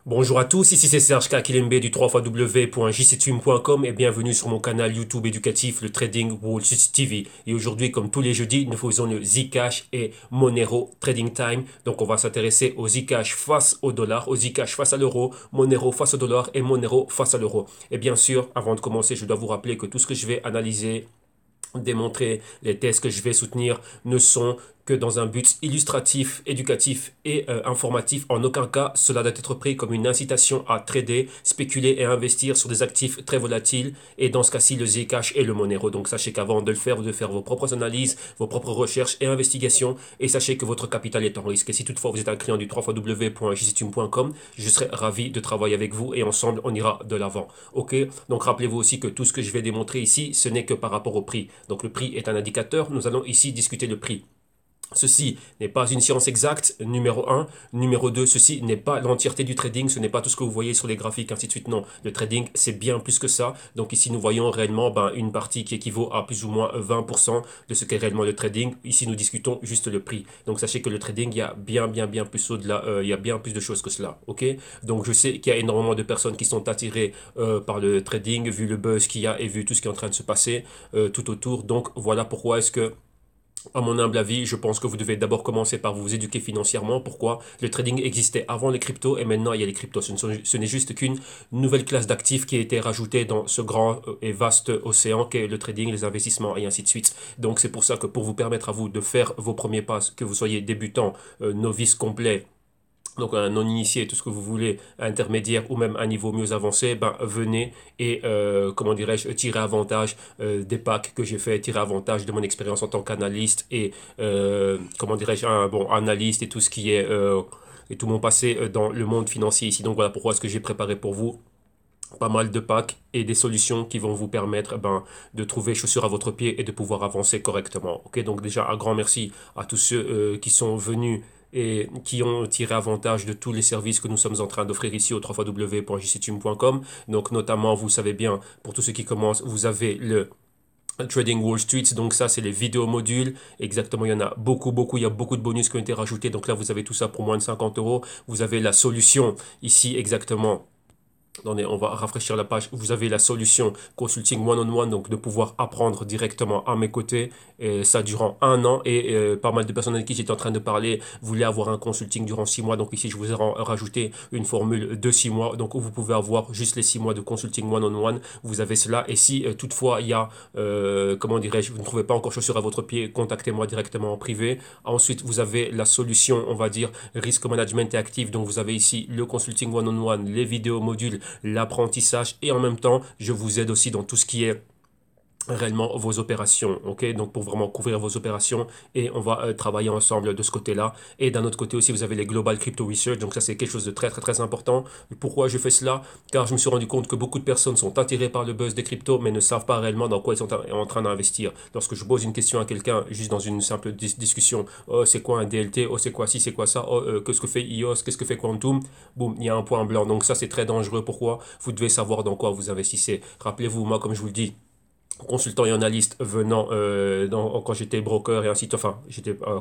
Bonjour à tous, ici c'est Serge Kakilembe du 3xw.jctune.com et bienvenue sur mon canal YouTube éducatif, le Trading Wall Street TV. Et aujourd'hui, comme tous les jeudis, nous faisons le Zcash et Monero Trading Time. Donc on va s'intéresser au Zcash face au dollar, au Zcash face à l'euro, Monero face au dollar et Monero face à l'euro. Et bien sûr, avant de commencer, je dois vous rappeler que tout ce que je vais analyser, démontrer, les thèses que je vais soutenir ne sont que dans un but illustratif, éducatif et informatif. En aucun cas, cela doit être pris comme une incitation à trader, spéculer et investir sur des actifs très volatiles. Et dans ce cas-ci, le Zcash et le Monero. Donc sachez qu'avant de le faire, vous devez faire vos propres analyses, vos propres recherches et investigations. Et sachez que votre capital est en risque. Et si toutefois vous êtes un client du 3xw.jctune.com, je serai ravi de travailler avec vous et ensemble, on ira de l'avant. Ok? Donc rappelez-vous aussi que tout ce que je vais démontrer ici, ce n'est que par rapport au prix. Donc le prix est un indicateur. Nous allons ici discuter le prix. Ceci n'est pas une science exacte, numéro un. Numéro 2, ceci n'est pas l'entièreté du trading, ce n'est pas tout ce que vous voyez sur les graphiques, ainsi de suite. Non, le trading, c'est bien plus que ça. Donc ici, nous voyons réellement une partie qui équivaut à plus ou moins 20% de ce qu'est réellement le trading. Ici, nous discutons juste le prix. Donc sachez que le trading, il y a bien plus au-delà, il y a bien plus de choses que cela. Ok? Donc je sais qu'il y a énormément de personnes qui sont attirées par le trading, vu le buzz qu'il y a et vu tout ce qui est en train de se passer tout autour. Donc voilà pourquoi est-ce que à mon humble avis, je pense que vous devez d'abord commencer par vous éduquer financièrement. Pourquoi? Le trading existait avant les cryptos et maintenant il y a les cryptos. Ce n'est juste qu'une nouvelle classe d'actifs qui a été rajoutée dans ce grand et vaste océan qu'est le trading, les investissements et ainsi de suite. Donc c'est pour ça que pour vous permettre à vous de faire vos premiers pas, que vous soyez débutant, novice complet, donc un non-initié, tout ce que vous voulez, intermédiaire ou même un niveau mieux avancé, ben venez et comment dirais-je, tirer avantage des packs que j'ai fait, tirer avantage de mon expérience en tant qu'analyste et comment dirais-je, un bon analyste et tout ce qui est et tout mon passé dans le monde financier ici. Donc voilà pourquoi est-ce que j'ai préparé pour vous pas mal de packs et des solutions qui vont vous permettre de trouver chaussures à votre pied et de pouvoir avancer correctement. Ok, donc déjà un grand merci à tous ceux qui sont venus et qui ont tiré avantage de tous les services que nous sommes en train d'offrir ici au www.jctune.com. Donc notamment, vous savez bien, pour tous ceux qui commencent, vous avez le Trading Wall Street, donc ça c'est les vidéos modules, exactement, il y en a beaucoup, il y a beaucoup de bonus qui ont été rajoutés, donc là vous avez tout ça pour moins de 50 euros, vous avez la solution ici exactement. Attendez, on va rafraîchir la page. Vous avez la solution consulting one-on-one, donc de pouvoir apprendre directement à mes côtés. Et ça durant un an. Et pas mal de personnes avec qui j'étais en train de parler voulaient avoir un consulting durant 6 mois. Donc ici, je vous ai rajouté une formule de 6 mois. Donc où vous pouvez avoir juste les 6 mois de consulting one-on-one. Vous avez cela. Et si toutefois il y a, comment dirais-je, vous ne trouvez pas encore chaussure à votre pied, contactez-moi directement en privé. Ensuite, vous avez la solution, on va dire, risk management et actif. Donc vous avez ici le consulting one-on-one, les vidéos modules, l'apprentissage et en même temps, je vous aide aussi dans tout ce qui est réellement vos opérations, ok, donc pour vraiment couvrir vos opérations et on va travailler ensemble de ce côté-là. Et d'un autre côté aussi vous avez les Global Crypto Research, donc ça c'est quelque chose de très important. Pourquoi je fais cela? Car je me suis rendu compte que beaucoup de personnes sont attirées par le buzz des cryptos mais ne savent pas réellement dans quoi ils sont en train d'investir. Lorsque je pose une question à quelqu'un juste dans une simple discussion, oh c'est quoi un DLT, oh c'est quoi ci, c'est quoi ça, oh qu'est-ce que fait EOS, qu'est-ce que fait Quantum, boum, il y a un point blanc. Donc ça c'est très dangereux. Pourquoi? Vous devez savoir dans quoi vous investissez. Rappelez-vous, moi comme je vous le dis, consultant et analyste venant quand j'étais broker et ainsi de suite, enfin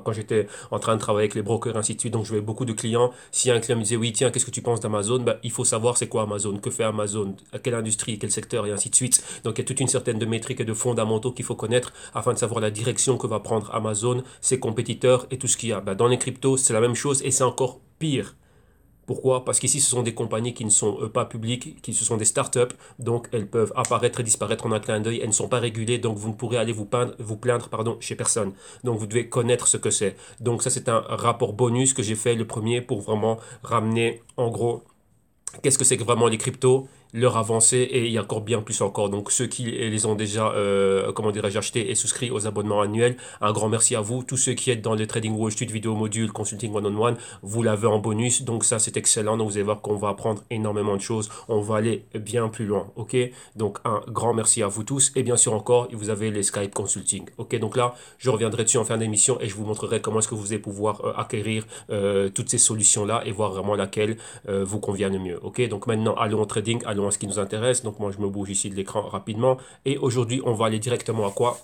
quand j'étais en train de travailler avec les brokers et ainsi de suite, donc je j'avais beaucoup de clients. Si un client me disait oui tiens qu'est-ce que tu penses d'Amazon, ben, il faut savoir c'est quoi Amazon, que fait Amazon, à quelle industrie, quel secteur et ainsi de suite. Donc il y a toute une certaine de métriques et de fondamentaux qu'il faut connaître afin de savoir la direction que va prendre Amazon, ses compétiteurs et tout ce qu'il y a. Ben, dans les cryptos c'est la même chose et c'est encore pire. Pourquoi? Parce qu'ici, ce sont des compagnies qui ne sont pas publiques, qui ce sont des startups, donc elles peuvent apparaître et disparaître en un clin d'œil, elles ne sont pas régulées, donc vous ne pourrez aller vous plaindre chez personne. Donc vous devez connaître ce que c'est. Donc ça, c'est un rapport bonus que j'ai fait le premier pour vraiment ramener en gros qu'est-ce que c'est que vraiment les cryptos, leur avancée et il y a encore bien plus encore. Donc ceux qui les ont déjà, comment dirais-je, achetés et souscrits aux abonnements annuels, un grand merci à vous. Tous ceux qui êtes dans les Trading Wall Street vidéo module, consulting one-on-one, vous l'avez en bonus. Donc ça c'est excellent. Donc vous allez voir qu'on va apprendre énormément de choses. On va aller bien plus loin. Ok. Donc un grand merci à vous tous. Et bien sûr encore, vous avez les Skype Consulting. Ok. Donc là, je reviendrai dessus en fin d'émission et je vous montrerai comment est-ce que vous allez pouvoir acquérir toutes ces solutions-là et voir vraiment laquelle vous convient le mieux. Ok. Donc maintenant, allons au trading, allons à ce qui nous intéresse. Donc moi, je me bouge ici de l'écran rapidement. Et aujourd'hui, on va aller directement à quoi?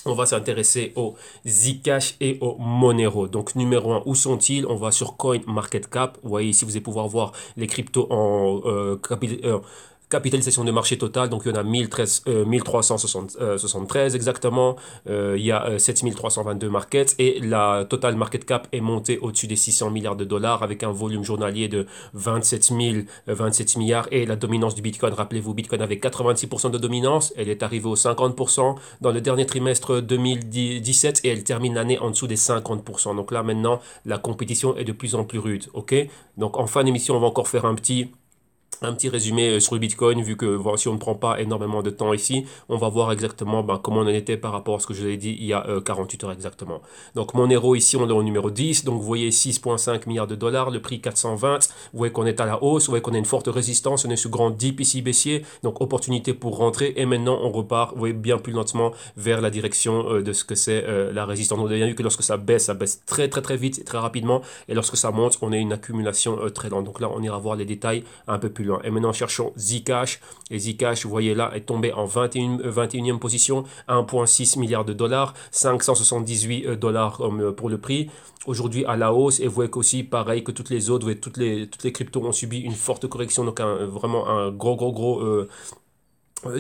On va s'intéresser au Zcash et au Monero. Donc, numéro un, où sont-ils? On va sur CoinMarketCap. Vous voyez ici, vous allez pouvoir voir les cryptos en capitalisation de marché totale. Donc, il y en a 1373 exactement. Il y a 7322 markets et la total market cap est montée au-dessus des 600 milliards de dollars avec un volume journalier de 27 milliards. Et la dominance du Bitcoin, rappelez-vous, Bitcoin avait 86% de dominance. Elle est arrivée aux 50% dans le dernier trimestre 2017 et elle termine l'année en dessous des 50%. Donc là, maintenant, la compétition est de plus en plus rude. OK? Donc, en fin d'émission, on va encore faire un petit résumé sur le Bitcoin, vu que si on ne prend pas énormément de temps ici, on va voir exactement comment on en était par rapport à ce que je vous ai dit il y a 48 heures exactement. Donc Monero ici, on est au numéro 10, donc vous voyez 6,5 milliards de dollars, le prix 420, vous voyez qu'on est à la hausse, vous voyez qu'on a une forte résistance, on est sous grand dip ici baissier, donc opportunité pour rentrer, et maintenant on repart, vous voyez, bien plus lentement vers la direction de ce que c'est la résistance. On a bien vu que lorsque ça baisse très très très vite et très rapidement, et lorsque ça monte, on a une accumulation très lente. Donc là, on ira voir les détails un peu plus loin. Et maintenant, cherchons Zcash. Et Zcash, vous voyez là, est tombé en 21e position, 1,6 milliard de dollars, 578 dollars pour le prix. Aujourd'hui à la hausse, et vous voyez qu'aussi, pareil que toutes les autres, vous voyez, toutes les cryptos ont subi une forte correction, donc vraiment un gros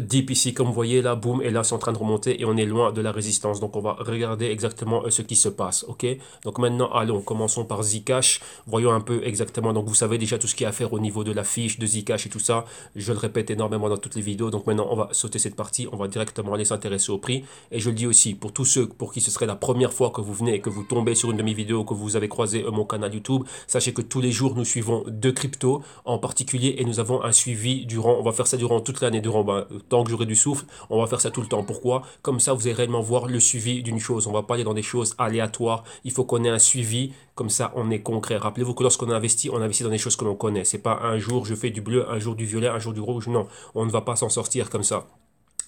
dip ici, comme vous voyez là, boum, et là c'est en train de remonter et on est loin de la résistance. Donc on va regarder exactement ce qui se passe. Ok, donc maintenant allons, commençons par Zcash. Voyons un peu exactement. Donc vous savez déjà tout ce qu'il y a à faire au niveau de la fiche de Zcash et tout ça. Je le répète énormément dans toutes les vidéos. Donc maintenant on va sauter cette partie, on va directement aller s'intéresser au prix. Et je le dis aussi pour tous ceux pour qui ce serait la première fois que vous venez et que vous tombez sur une de mes vidéos, que vous avez croisé mon canal YouTube, sachez que tous les jours nous suivons deux cryptos en particulier et nous avons un suivi durant, on va faire ça durant toute l'année, durant tant que j'aurai du souffle, on va faire ça tout le temps. Pourquoi? Comme ça, vous allez réellement voir le suivi d'une chose. On va pas aller dans des choses aléatoires. Il faut qu'on ait un suivi. Comme ça, on est concret. Rappelez-vous que lorsqu'on investit, on investit dans des choses que l'on connaît. C'est pas un jour je fais du bleu, un jour du violet, un jour du rouge. Non, on ne va pas s'en sortir comme ça.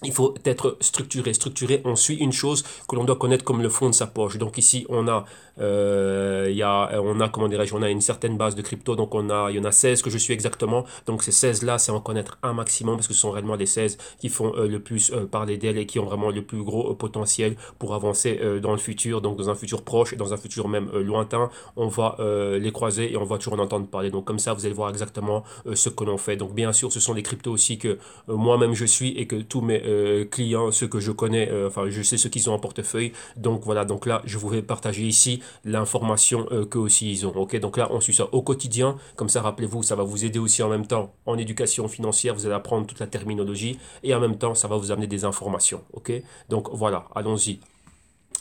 Il faut être structuré. Structuré, on suit une chose que l'on doit connaître comme le fond de sa poche. Donc ici, comment dirais-je, on a une certaine base de crypto. Donc il y en a 16 que je suis exactement. Donc ces 16 là, c'est en connaître un maximum parce que ce sont réellement les 16 qui font le plus parler d'elles et qui ont vraiment le plus gros potentiel pour avancer dans le futur. Donc dans un futur proche et dans un futur même lointain, on va les croiser et on va toujours en entendre parler. Donc comme ça, vous allez voir exactement ce que l'on fait. Donc bien sûr, ce sont des cryptos aussi que moi-même je suis et que tous mes clients, ceux que je connais, enfin je sais ceux qu'ils ont en portefeuille. Donc voilà, donc là je vous vais partager ici l'information qu'eux aussi ils ont. Ok, donc là on suit ça au quotidien. Comme ça, rappelez-vous, ça va vous aider aussi en même temps en éducation financière. Vous allez apprendre toute la terminologie et en même temps ça va vous amener des informations. Ok, donc voilà, allons-y.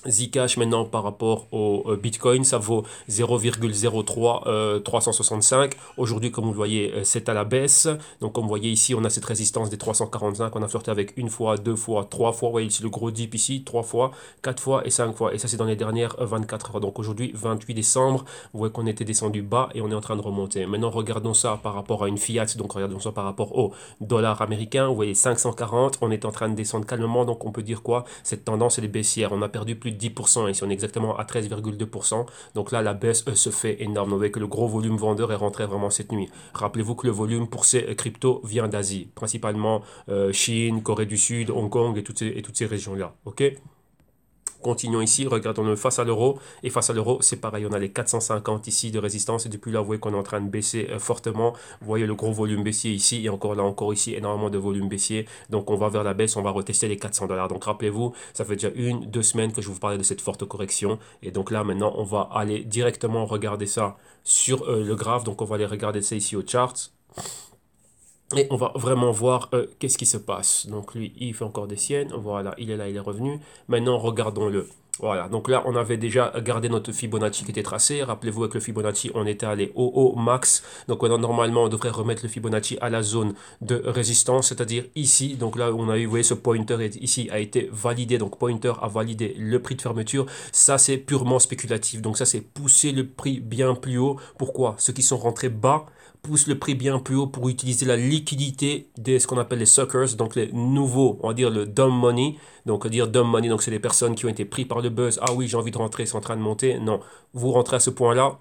Zcash maintenant par rapport au Bitcoin, ça vaut 0,03 365. Aujourd'hui, comme vous le voyez, c'est à la baisse. Donc comme vous voyez ici, on a cette résistance des 345. On a flirté avec une fois, deux fois, trois fois. Vous voyez ici le gros dip ici, trois fois, quatre fois et cinq fois. Et ça, c'est dans les dernières 24 heures. Donc aujourd'hui, 28 décembre, vous voyez qu'on était descendu bas et on est en train de remonter. Maintenant, regardons ça par rapport à une fiat. Donc regardons ça par rapport au dollar américain. Vous voyez 540. On est en train de descendre calmement. Donc on peut dire quoi? Cette tendance, elle est baissière. On a perdu plus de 10%, ici on est exactement à 13,2%. Donc là, la baisse se fait énorme. Vous voyez que le gros volume vendeur est rentré vraiment cette nuit. Rappelez-vous que le volume pour ces cryptos vient d'Asie, principalement Chine, Corée du Sud, Hong Kong et toutes ces régions-là. Ok? Continuons ici, regardons-le face à l'euro. Et face à l'euro, c'est pareil, on a les 450 ici de résistance. Et depuis là, vous voyez qu'on est en train de baisser fortement. Vous voyez le gros volume baissier ici. Et encore là, encore ici, énormément de volume baissier. Donc on va vers la baisse, on va retester les 400 dollars. Donc rappelez-vous, ça fait déjà deux semaines que je vous parlais de cette forte correction. Et donc là, maintenant, on va aller directement regarder ça sur le graphe. Donc on va aller regarder ça ici au chart. Et on va vraiment voir qu'est-ce qui se passe. Donc lui, il fait encore des siennes. Voilà, il est là, il est revenu. Maintenant, regardons-le. Voilà, donc là, on avait déjà gardé notre Fibonacci qui était tracé. Rappelez-vous, avec le Fibonacci, on était allé au max. Donc normalement, on devrait remettre le Fibonacci à la zone de résistance, c'est-à-dire ici. Donc là, on a eu, vous voyez, ce pointer ici a été validé. Donc pointer a validé le prix de fermeture. Ça, c'est purement spéculatif. Donc ça, c'est pousser le prix bien plus haut. Pourquoi? Ceux qui sont rentrés bas pousse le prix bien plus haut pour utiliser la liquidité de ce qu'on appelle les suckers, donc les nouveaux, on va dire le dumb money. Donc dire dumb money, donc c'est des personnes qui ont été pris par le buzz. Ah oui, j'ai envie de rentrer, c'est en train de monter. Non, vous rentrez à ce point-là.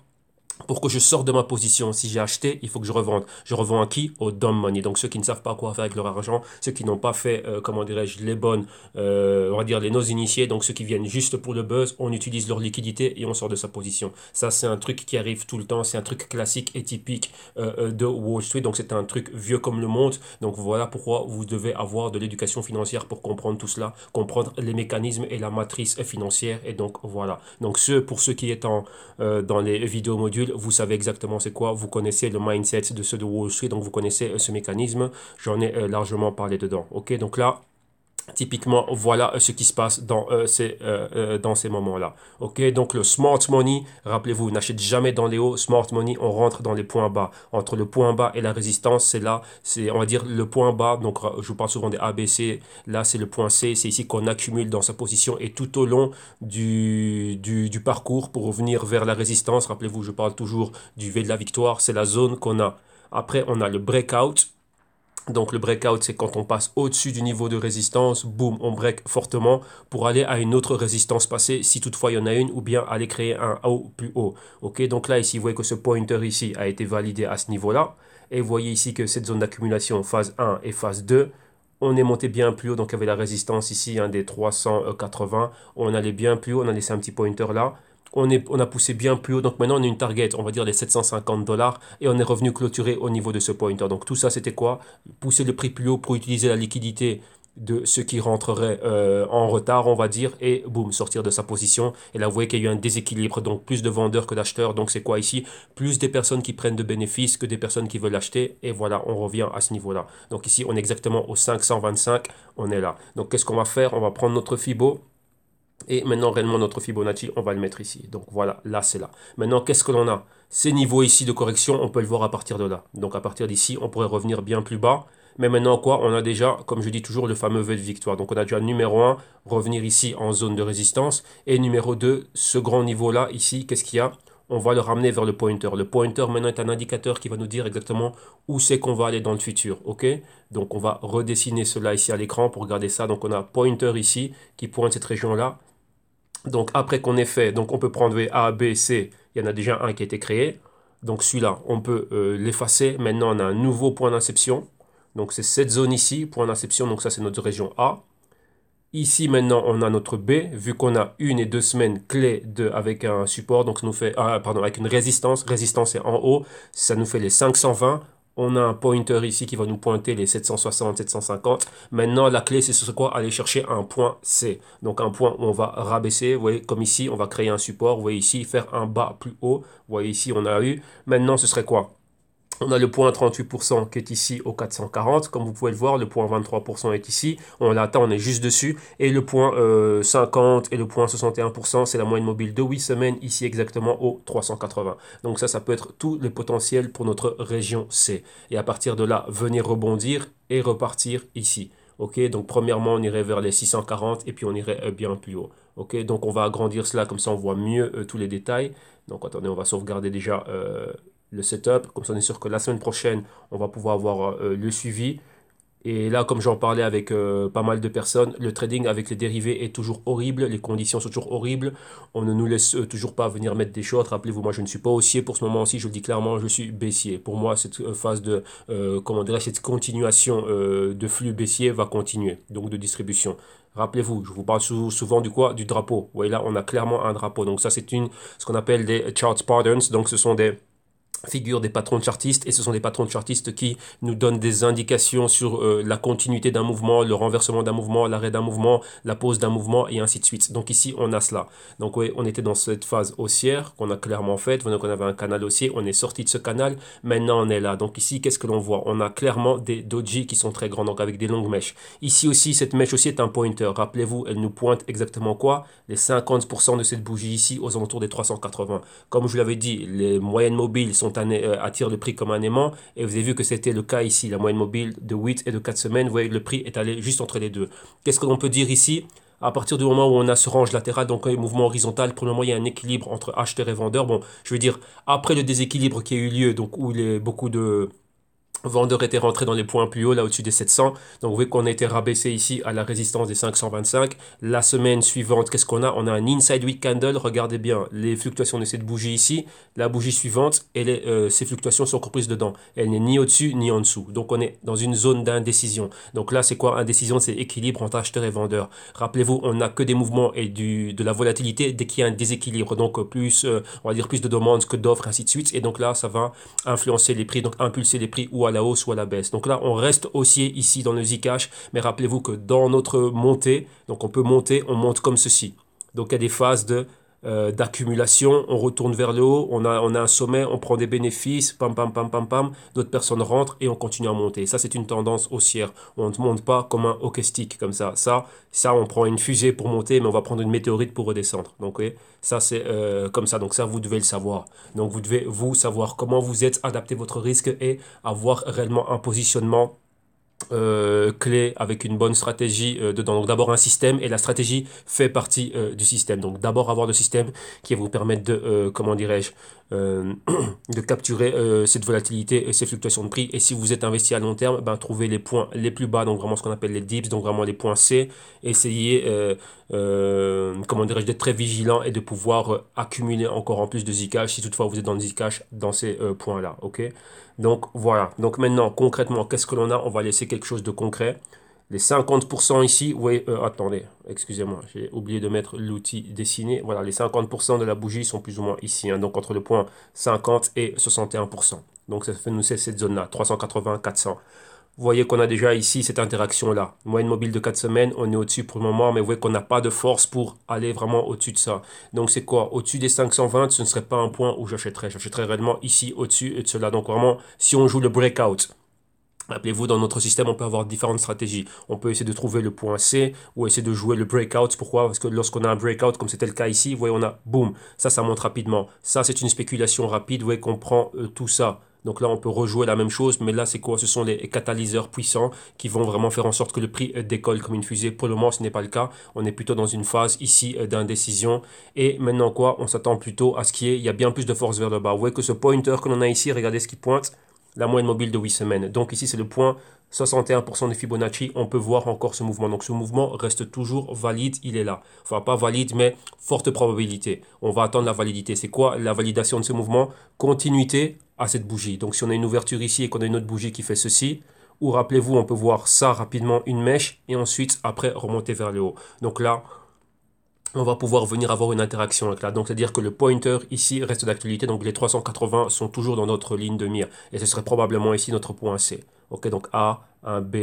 pour que je sorte de ma position. Si j'ai acheté, il faut que je revende. Je revends à qui? Au dumb money. Donc ceux qui ne savent pas quoi faire avec leur argent, ceux qui n'ont pas fait, comment dirais-je, les bonnes, on va dire les nos initiés, donc ceux qui viennent juste pour le buzz, on utilise leur liquidité et on sort de sa position. Ça, c'est un truc qui arrive tout le temps. C'est un truc classique et typique de Wall Street. Donc c'est un truc vieux comme le monde. Donc voilà pourquoi vous devez avoir de l'éducation financière pour comprendre tout cela, comprendre les mécanismes et la matrice financière. Et donc voilà. Donc pour ceux qui étant dans les vidéos modules, vous savez exactement c'est quoi, vous connaissez le mindset de ceux de Wall Street, donc vous connaissez ce mécanisme, j'en ai largement parlé dedans. Ok, donc là, typiquement, voilà ce qui se passe dans ces moments-là. Ok, donc le smart money, rappelez-vous, n'achetez jamais dans les hauts. Smart money, on rentre dans les points bas. Entre le point bas et la résistance, c'est là, c'est, on va dire, le point bas. Donc, je vous parle souvent des ABC. Là, c'est le point C. C'est ici qu'on accumule dans sa position. Et tout au long du parcours pour revenir vers la résistance, rappelez-vous, je parle toujours du V de la victoire. C'est la zone qu'on a. Après, on a le breakout. Donc le breakout, c'est quand on passe au-dessus du niveau de résistance, boum, on break fortement pour aller à une autre résistance passée, si toutefois il y en a une, ou bien aller créer un haut plus haut. Ok, donc là, ici, vous voyez que ce pointer ici a été validé à ce niveau-là. Et vous voyez ici que cette zone d'accumulation, phase 1 et phase 2, on est monté bien plus haut, donc il y avait la résistance ici, des 380. On allait bien plus haut, on a laissé un petit pointer là. On a poussé bien plus haut, donc maintenant on a une target, on va dire les 750 dollars, et on est revenu clôturer au niveau de ce pointer. Donc tout ça c'était quoi? Pousser le prix plus haut pour utiliser la liquidité de ceux qui rentreraient en retard, on va dire, et boum, sortir de sa position. Et là, vous voyez qu'il y a eu un déséquilibre, donc plus de vendeurs que d'acheteurs. Donc c'est quoi ici? Plus des personnes qui prennent de bénéfices que des personnes qui veulent acheter. Et voilà, on revient à ce niveau-là. Donc ici, on est exactement au 525, on est là. Donc qu'est-ce qu'on va faire? On va prendre notre Fibo. Et maintenant, réellement, notre Fibonacci, on va le mettre ici. Donc voilà, là, c'est là. Maintenant, qu'est-ce que l'on a? Ces niveaux ici de correction, on peut le voir à partir de là. Donc à partir d'ici, on pourrait revenir bien plus bas. Mais maintenant, quoi? On a déjà, comme je dis toujours, le fameux V de victoire. Donc on a déjà numéro 1, revenir ici en zone de résistance. Et numéro 2, ce grand niveau-là, ici, qu'est-ce qu'il y a? On va le ramener vers le pointer. Le pointer, maintenant, est un indicateur qui va nous dire exactement où c'est qu'on va aller dans le futur. OK? Donc on va redessiner cela ici à l'écran pour regarder ça. Donc on a pointer ici qui pointe cette région-là. Donc après qu'on ait fait, donc on peut prendre A, B, C, il y en a déjà un qui a été créé. Donc celui-là, on peut l'effacer. Maintenant, on a un nouveau point d'inception. Donc c'est cette zone ici, point d'inception. Donc ça, c'est notre région A. Ici, maintenant, on a notre B, vu qu'on a 1 et 2 semaines clés avec un support. Donc ça nous fait, pardon, avec une résistance. Résistance est en haut. Ça nous fait les 520. On a un pointer ici qui va nous pointer les 760, 750. Maintenant, la clé, c'est ce quoi? Aller chercher un point C. Donc, un point où on va rabaisser. Vous voyez, comme ici, on va créer un support. Vous voyez ici, faire un bas plus haut. Vous voyez ici, on a eu. Maintenant, ce serait quoi? On a le point 38% qui est ici au 440. Comme vous pouvez le voir, le point 23% est ici. On l'attend, on est juste dessus. Et le point 50 et le point 61%, c'est la moyenne mobile de 8 semaines, ici exactement au 380. Donc ça peut être tous les potentiels pour notre région C. Et à partir de là, venir rebondir et repartir ici. Ok, donc premièrement, on irait vers les 640 et puis on irait bien plus haut. Ok, donc on va agrandir cela, comme ça on voit mieux tous les détails. Donc attendez, on va sauvegarder déjà le setup, comme ça on est sûr que la semaine prochaine, on va pouvoir avoir le suivi. Et là, comme j'en parlais avec pas mal de personnes, le trading avec les dérivés est toujours horrible, les conditions sont toujours horribles, on ne nous laisse toujours pas venir mettre des shorts. Rappelez-vous, moi je ne suis pas haussier pour ce moment-ci, je le dis clairement, je suis baissier. Pour moi, cette phase de, comment dirais cette continuation de flux baissier va continuer, donc de distribution. Rappelez-vous, je vous parle souvent du quoi? Du drapeau. Vous voyez là, on a clairement un drapeau. Donc ça, c'est ce qu'on appelle des chart patterns, donc ce sont des figure des patrons de chartistes, et ce sont des patrons de chartistes qui nous donnent des indications sur la continuité d'un mouvement, le renversement d'un mouvement, l'arrêt d'un mouvement, la pause d'un mouvement et ainsi de suite. Donc ici on a cela. Donc oui, on était dans cette phase haussière qu'on a clairement faite, donc on avait un canal haussier, on est sorti de ce canal, maintenant on est là. Donc ici qu'est-ce que l'on voit? On a clairement des doji qui sont très grands, donc avec des longues mèches. Ici aussi, cette mèche aussi est un pointer. Rappelez-vous, elle nous pointe exactement quoi? Les 50% de cette bougie ici aux alentours des 380. Comme je vous l'avais dit, les moyennes mobiles attirent le prix comme un aimant, et vous avez vu que c'était le cas ici, la moyenne mobile de 8 et de 4 semaines, vous voyez, le prix est allé juste entre les deux. Qu'est-ce que l'on peut dire ici? À partir du moment où on a ce range latéral, donc un mouvement horizontal, pour le moment il y a un équilibre entre acheteur et vendeur. Bon, je veux dire, après le déséquilibre qui a eu lieu, donc où il y a beaucoup de Vendeur était rentré dans les points plus hauts, là au-dessus des 700. Donc vous voyez qu'on a été rabaissé ici à la résistance des 525. La semaine suivante, qu'est-ce qu'on a? On a un inside week candle. Regardez bien les fluctuations de cette bougie ici. La bougie suivante, ces fluctuations sont comprises dedans. Elle n'est ni au-dessus ni en dessous. Donc on est dans une zone d'indécision. Donc là, c'est quoi indécision? C'est équilibre entre acheteur et vendeur. Rappelez-vous, on n'a que des mouvements et de la volatilité dès qu'il y a un déséquilibre. Donc plus, on va dire plus de demandes que d'offres, ainsi de suite. Et donc là, ça va influencer les prix, donc impulser les prix ou à la hausse ou à la baisse. Donc là, on reste haussier ici dans le Zcash, mais rappelez-vous que dans notre montée, donc on peut monter, on monte comme ceci. Donc il y a des phases d'accumulation, on retourne vers le haut, on a un sommet, on prend des bénéfices, pam pam pam pam pam, d'autres personnes rentrent et on continue à monter. Ça, c'est une tendance haussière. On ne monte pas comme un hockey stick comme ça. Ça, on prend une fusée pour monter, mais on va prendre une météorite pour redescendre. Donc, oui, ça, c'est comme ça. Donc, ça, vous devez le savoir. Donc, vous devez, vous, savoir comment vous êtes, adapter votre risque et avoir réellement un positionnement clé avec une bonne stratégie dedans. Donc d'abord un système et la stratégie fait partie du système. Donc d'abord avoir le système qui va vous permettre de, comment dirais-je, de capturer cette volatilité et ces fluctuations de prix. Et si vous êtes investi à long terme, ben, trouvez les points les plus bas, donc vraiment ce qu'on appelle les dips, donc vraiment les points C. Essayez, comment dirais-je, d'être très vigilant et de pouvoir accumuler encore en plus de Zcash si toutefois vous êtes dans le Zcash dans ces points-là. Ok? Donc voilà. Donc maintenant, concrètement, qu'est-ce que l'on a? On va laisser quelque chose de concret. Les 50% ici, oui, attendez, excusez-moi, j'ai oublié de mettre l'outil dessiné. Voilà, les 50% de la bougie sont plus ou moins ici, hein, donc entre le point 50 et 61%. Donc ça fait nous c'est cette zone-là, 380, 400. Vous voyez qu'on a déjà ici cette interaction-là. Moyenne mobile de 4 semaines, on est au-dessus pour le moment, mais vous voyez qu'on n'a pas de force pour aller vraiment au-dessus de ça. Donc c'est quoi? Au-dessus des 520, ce ne serait pas un point où j'achèterais. J'achèterais réellement ici, au-dessus et de cela. Donc vraiment, si on joue le breakout, rappelez-vous, dans notre système, on peut avoir différentes stratégies. On peut essayer de trouver le point C ou essayer de jouer le breakout. Pourquoi? Parce que lorsqu'on a un breakout, comme c'était le cas ici, vous voyez, on a boum, ça monte rapidement. Ça, c'est une spéculation rapide. Vous voyez qu'on prend tout ça. Donc là, on peut rejouer la même chose, mais là, c'est quoi? Ce sont les catalyseurs puissants qui vont vraiment faire en sorte que le prix décolle comme une fusée. Pour le moment, ce n'est pas le cas. On est plutôt dans une phase ici d'indécision. Et maintenant, quoi? On s'attend plutôt à ce qu'il y ait, il y a bien plus de force vers le bas. Vous voyez que ce pointer que l'on a ici, regardez ce qui pointe. La moyenne mobile de 8 semaines. Donc ici, c'est le point 61% de Fibonacci. On peut voir encore ce mouvement. Donc ce mouvement reste toujours valide. Il est là. Enfin, pas valide, mais forte probabilité. On va attendre la validité. C'est quoi la validation de ce mouvement? Continuité à cette bougie. Donc si on a une ouverture ici et qu'on a une autre bougie qui fait ceci, ou rappelez-vous, on peut voir ça rapidement, une mèche, et ensuite, après, remonter vers le haut. Donc là, on va pouvoir venir avoir une interaction avec là. Donc, c'est-à-dire que le pointer ici reste d'actualité. Donc, les 380 sont toujours dans notre ligne de mire. Et ce serait probablement ici notre point C. Ok, donc A, un B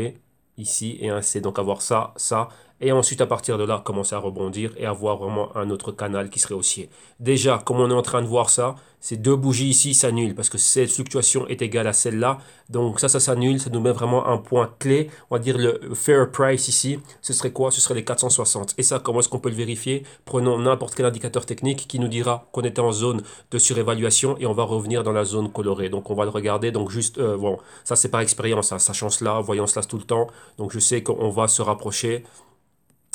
ici et un C. Donc, avoir ça, ça. Et ensuite, à partir de là, commencer à rebondir et avoir vraiment un autre canal qui serait haussier. Déjà, comme on est en train de voir ça, ces deux bougies ici s'annulent parce que cette fluctuation est égale à celle-là. Donc ça s'annule, ça nous met vraiment un point clé. On va dire le fair price ici, ce serait quoi? Ce serait les 460. Et ça, comment est-ce qu'on peut le vérifier? Prenons n'importe quel indicateur technique qui nous dira qu'on était en zone de surévaluation et on va revenir dans la zone colorée. Donc on va le regarder. Donc juste, bon, ça c'est par expérience, hein, sachant cela, voyant cela tout le temps. Donc je sais qu'on va se rapprocher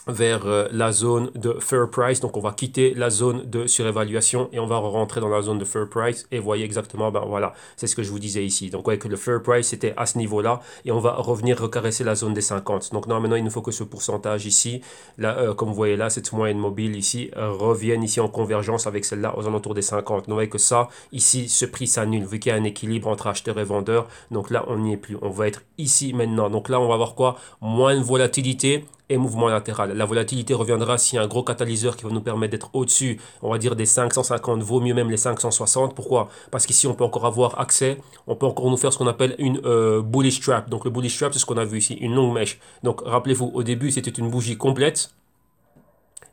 vers la zone de fair price. Donc on va quitter la zone de surévaluation et on va rentrer dans la zone de fair price et voyez exactement, ben voilà, c'est ce que je vous disais ici. Donc vous voyez que le fair price était à ce niveau là et on va revenir recaresser la zone des 50. Donc non, maintenant il ne faut que ce pourcentage ici, là, comme vous voyez là, cette moyenne mobile ici revienne ici en convergence avec celle-là aux alentours des 50. Donc vous voyez que ça ici, ce prix s'annule vu qu'il y a un équilibre entre acheteur et vendeur. Donc là on n'y est plus, on va être ici maintenant. Donc là on va avoir quoi? Moins de volatilité et mouvement latéral. La volatilité reviendra s'il y a un gros catalyseur qui va nous permettre d'être au-dessus, on va dire des 550, vaut mieux même les 560. Pourquoi? Parce qu'ici, on peut encore avoir accès, on peut encore nous faire ce qu'on appelle une bullish trap. Donc le bullish trap, c'est ce qu'on a vu ici, une longue mèche. Donc rappelez-vous, au début, c'était une bougie complète.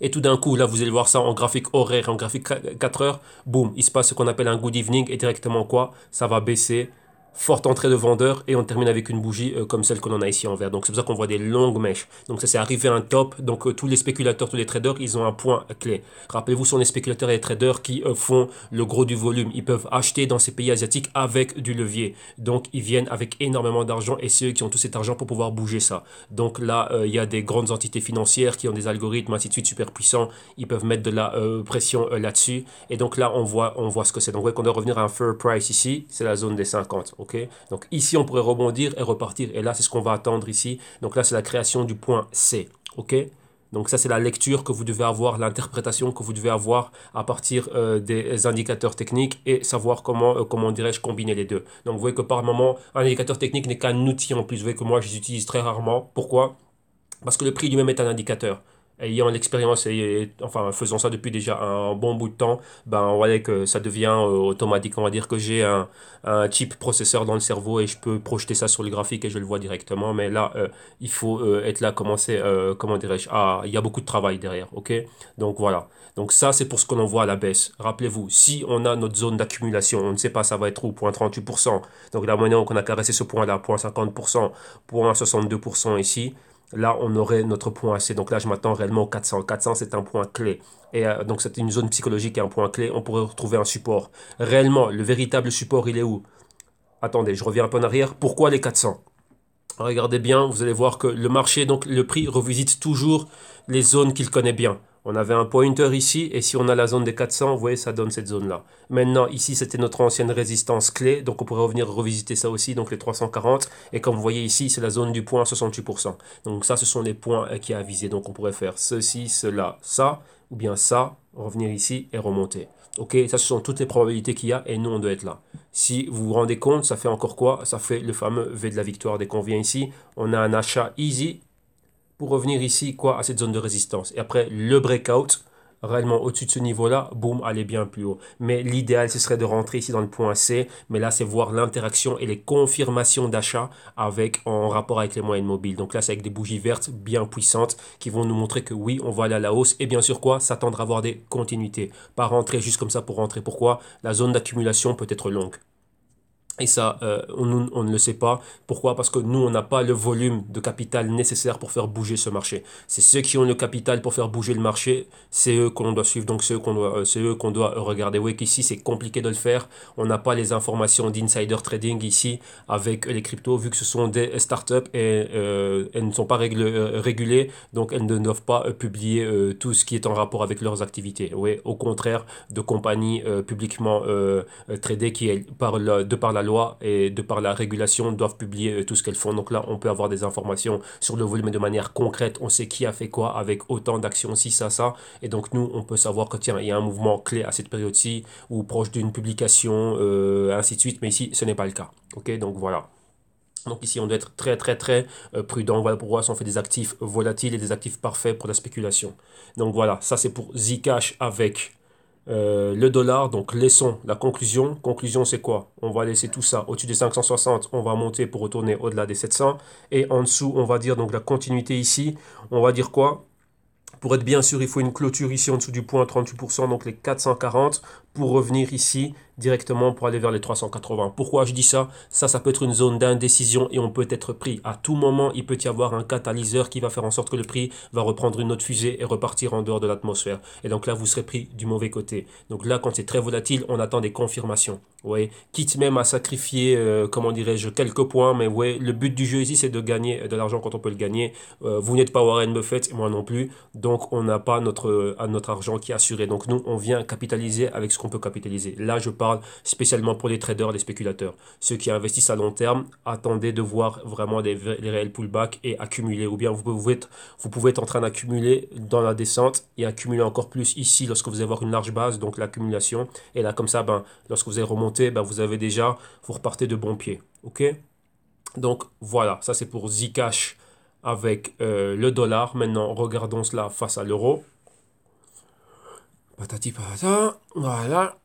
Et tout d'un coup, là, vous allez voir ça en graphique horaire, en graphique 4 heures. Boum, il se passe ce qu'on appelle un good evening et directement quoi? Ça va baisser. Forte entrée de vendeur et on termine avec une bougie comme celle que l'on a ici en vert. Donc c'est pour ça qu'on voit des longues mèches. Donc ça c'est arrivé à un top. Donc tous les spéculateurs, tous les traders, ils ont un point clé. Rappelez-vous, ce sont les spéculateurs et les traders qui font le gros du volume. Ils peuvent acheter dans ces pays asiatiques avec du levier. Donc ils viennent avec énormément d'argent et c'est eux qui ont tout cet argent pour pouvoir bouger ça. Donc là, il y a des grandes entités financières qui ont des algorithmes ainsi de suite super puissants. Ils peuvent mettre de la pression là-dessus. Et donc là, on voit ce que c'est. Donc vous voyez qu'on doit revenir à un fair price ici. C'est la zone des 50. Ok, donc ici, on pourrait rebondir et repartir. Et là, c'est ce qu'on va attendre ici. Donc là, c'est la création du point C. Ok, donc ça, c'est la lecture que vous devez avoir, l'interprétation que vous devez avoir à partir des indicateurs techniques et savoir comment dirais-je, combiner les deux. Donc vous voyez que par moment, un indicateur technique n'est qu'un outil en plus. Vous voyez que moi, je les utilise très rarement. Pourquoi? Parce que le prix lui-même est un indicateur. Ayant l'expérience et enfin faisant ça depuis déjà un bon bout de temps, ben on voit que ça devient automatique. On va dire que j'ai un chip processeur dans le cerveau et je peux projeter ça sur le graphique et je le vois directement. Mais là, il faut être là, commencer, comment dirais-je, ah, il y a beaucoup de travail derrière, ok? Donc voilà. Donc ça, c'est pour ce qu'on voit à la baisse. Rappelez-vous, si on a notre zone d'accumulation, on ne sait pas ça va être où, 0,38%. Donc la moyenne qu'on a caressé ce point-là, 0,50%, 0,62% ici. Là, on aurait notre point AC. Donc là, je m'attends réellement au 400. 400, c'est un point clé. Et donc, c'est une zone psychologique et un point clé. On pourrait retrouver un support. Réellement, le véritable support, il est où? Attendez, je reviens un peu en arrière. Pourquoi les 400? Regardez bien, vous allez voir que le marché, donc le prix, revisite toujours les zones qu'il connaît bien. On avait un pointer ici, et si on a la zone des 400, vous voyez, ça donne cette zone-là. Maintenant, ici, c'était notre ancienne résistance clé, donc on pourrait revenir revisiter ça aussi, donc les 340. Et comme vous voyez ici, c'est la zone du point 68%. Donc ça, ce sont les points qui a à viser. Donc on pourrait faire ceci, cela, ça, ou bien ça, revenir ici et remonter. Ok, ça, ce sont toutes les probabilités qu'il y a, et nous, on doit être là. Si vous vous rendez compte, ça fait encore quoi? Ça fait le fameux V de la victoire. Dès qu'on vient ici, on a un achat easy pour revenir ici quoi à cette zone de résistance. Et après, le breakout, réellement au-dessus de ce niveau-là, boum, aller bien plus haut. Mais l'idéal, ce serait de rentrer ici dans le point C. Mais là, c'est voir l'interaction et les confirmations d'achat en rapport avec les moyennes mobiles. Donc là, c'est avec des bougies vertes bien puissantes qui vont nous montrer que oui, on va aller à la hausse. Et bien sûr quoi, s'attendre à avoir des continuités. Pas rentrer juste comme ça pour rentrer. Pourquoi? La zone d'accumulation peut être longue. Et ça, on ne le sait pas. Pourquoi? Parce que nous, on n'a pas le volume de capital nécessaire pour faire bouger ce marché. C'est ceux qui ont le capital pour faire bouger le marché, c'est eux qu'on doit suivre, donc c'est eux qu'on doit regarder. Vous voyez qu'ici, c'est compliqué de le faire. On n'a pas les informations d'insider trading ici avec les cryptos, vu que ce sont des startups et elles ne sont pas régulées, donc elles ne doivent pas publier tout ce qui est en rapport avec leurs activités. Oui, au contraire de compagnies publiquement tradées qui, de par la loi et de par la régulation, doivent publier tout ce qu'elles font. Donc là, on peut avoir des informations sur le volume de manière concrète. On sait qui a fait quoi avec autant d'actions, ci, ça. Et donc nous, on peut savoir que tiens, il y a un mouvement clé à cette période-ci ou proche d'une publication, ainsi de suite. Mais ici, ce n'est pas le cas. Ok, donc voilà. Donc ici, on doit être très prudent. Voilà pourquoi on fait des actifs volatiles et des actifs parfaits pour la spéculation. Donc voilà, ça c'est pour Zcash avec le dollar. Donc laissons la conclusion. Conclusion, c'est quoi? On va laisser tout ça au-dessus des 560. On va monter pour retourner au-delà des 700. Et en dessous, on va dire donc la continuité ici. On va dire quoi? Pour être bien sûr, il faut une clôture ici en dessous du point 38%, donc les 440, pour revenir ici directement pour aller vers les 380. Pourquoi je dis ça? Ça peut être une zone d'indécision et on peut être pris. À tout moment, il peut y avoir un catalyseur qui va faire en sorte que le prix va reprendre une autre fusée et repartir en dehors de l'atmosphère. Et donc là, vous serez pris du mauvais côté. Donc là, quand c'est très volatile, on attend des confirmations. Ouais, quitte même à sacrifier, comment dirais-je, quelques points, mais ouais, le but du jeu ici, c'est de gagner de l'argent quand on peut le gagner. Vous n'êtes pas Warren Buffett, et moi non plus, donc on n'a pas notre argent qui est assuré. Donc nous, on vient capitaliser avec ce qu'on peut capitaliser. Là, je parle spécialement pour les traders, les spéculateurs. Ceux qui investissent à long terme, attendez de voir vraiment les réels pullbacks et accumuler. Ou bien vous pouvez être en train d'accumuler dans la descente et accumuler encore plus ici lorsque vous allez avoir une large base, donc l'accumulation. Et là, comme ça, ben, lorsque vous allez remonter, ben, vous repartez de bon pied. OK? Donc voilà, ça c'est pour Zcash avec le dollar. Maintenant, regardons cela face à l'euro. Patati patata. Voilà.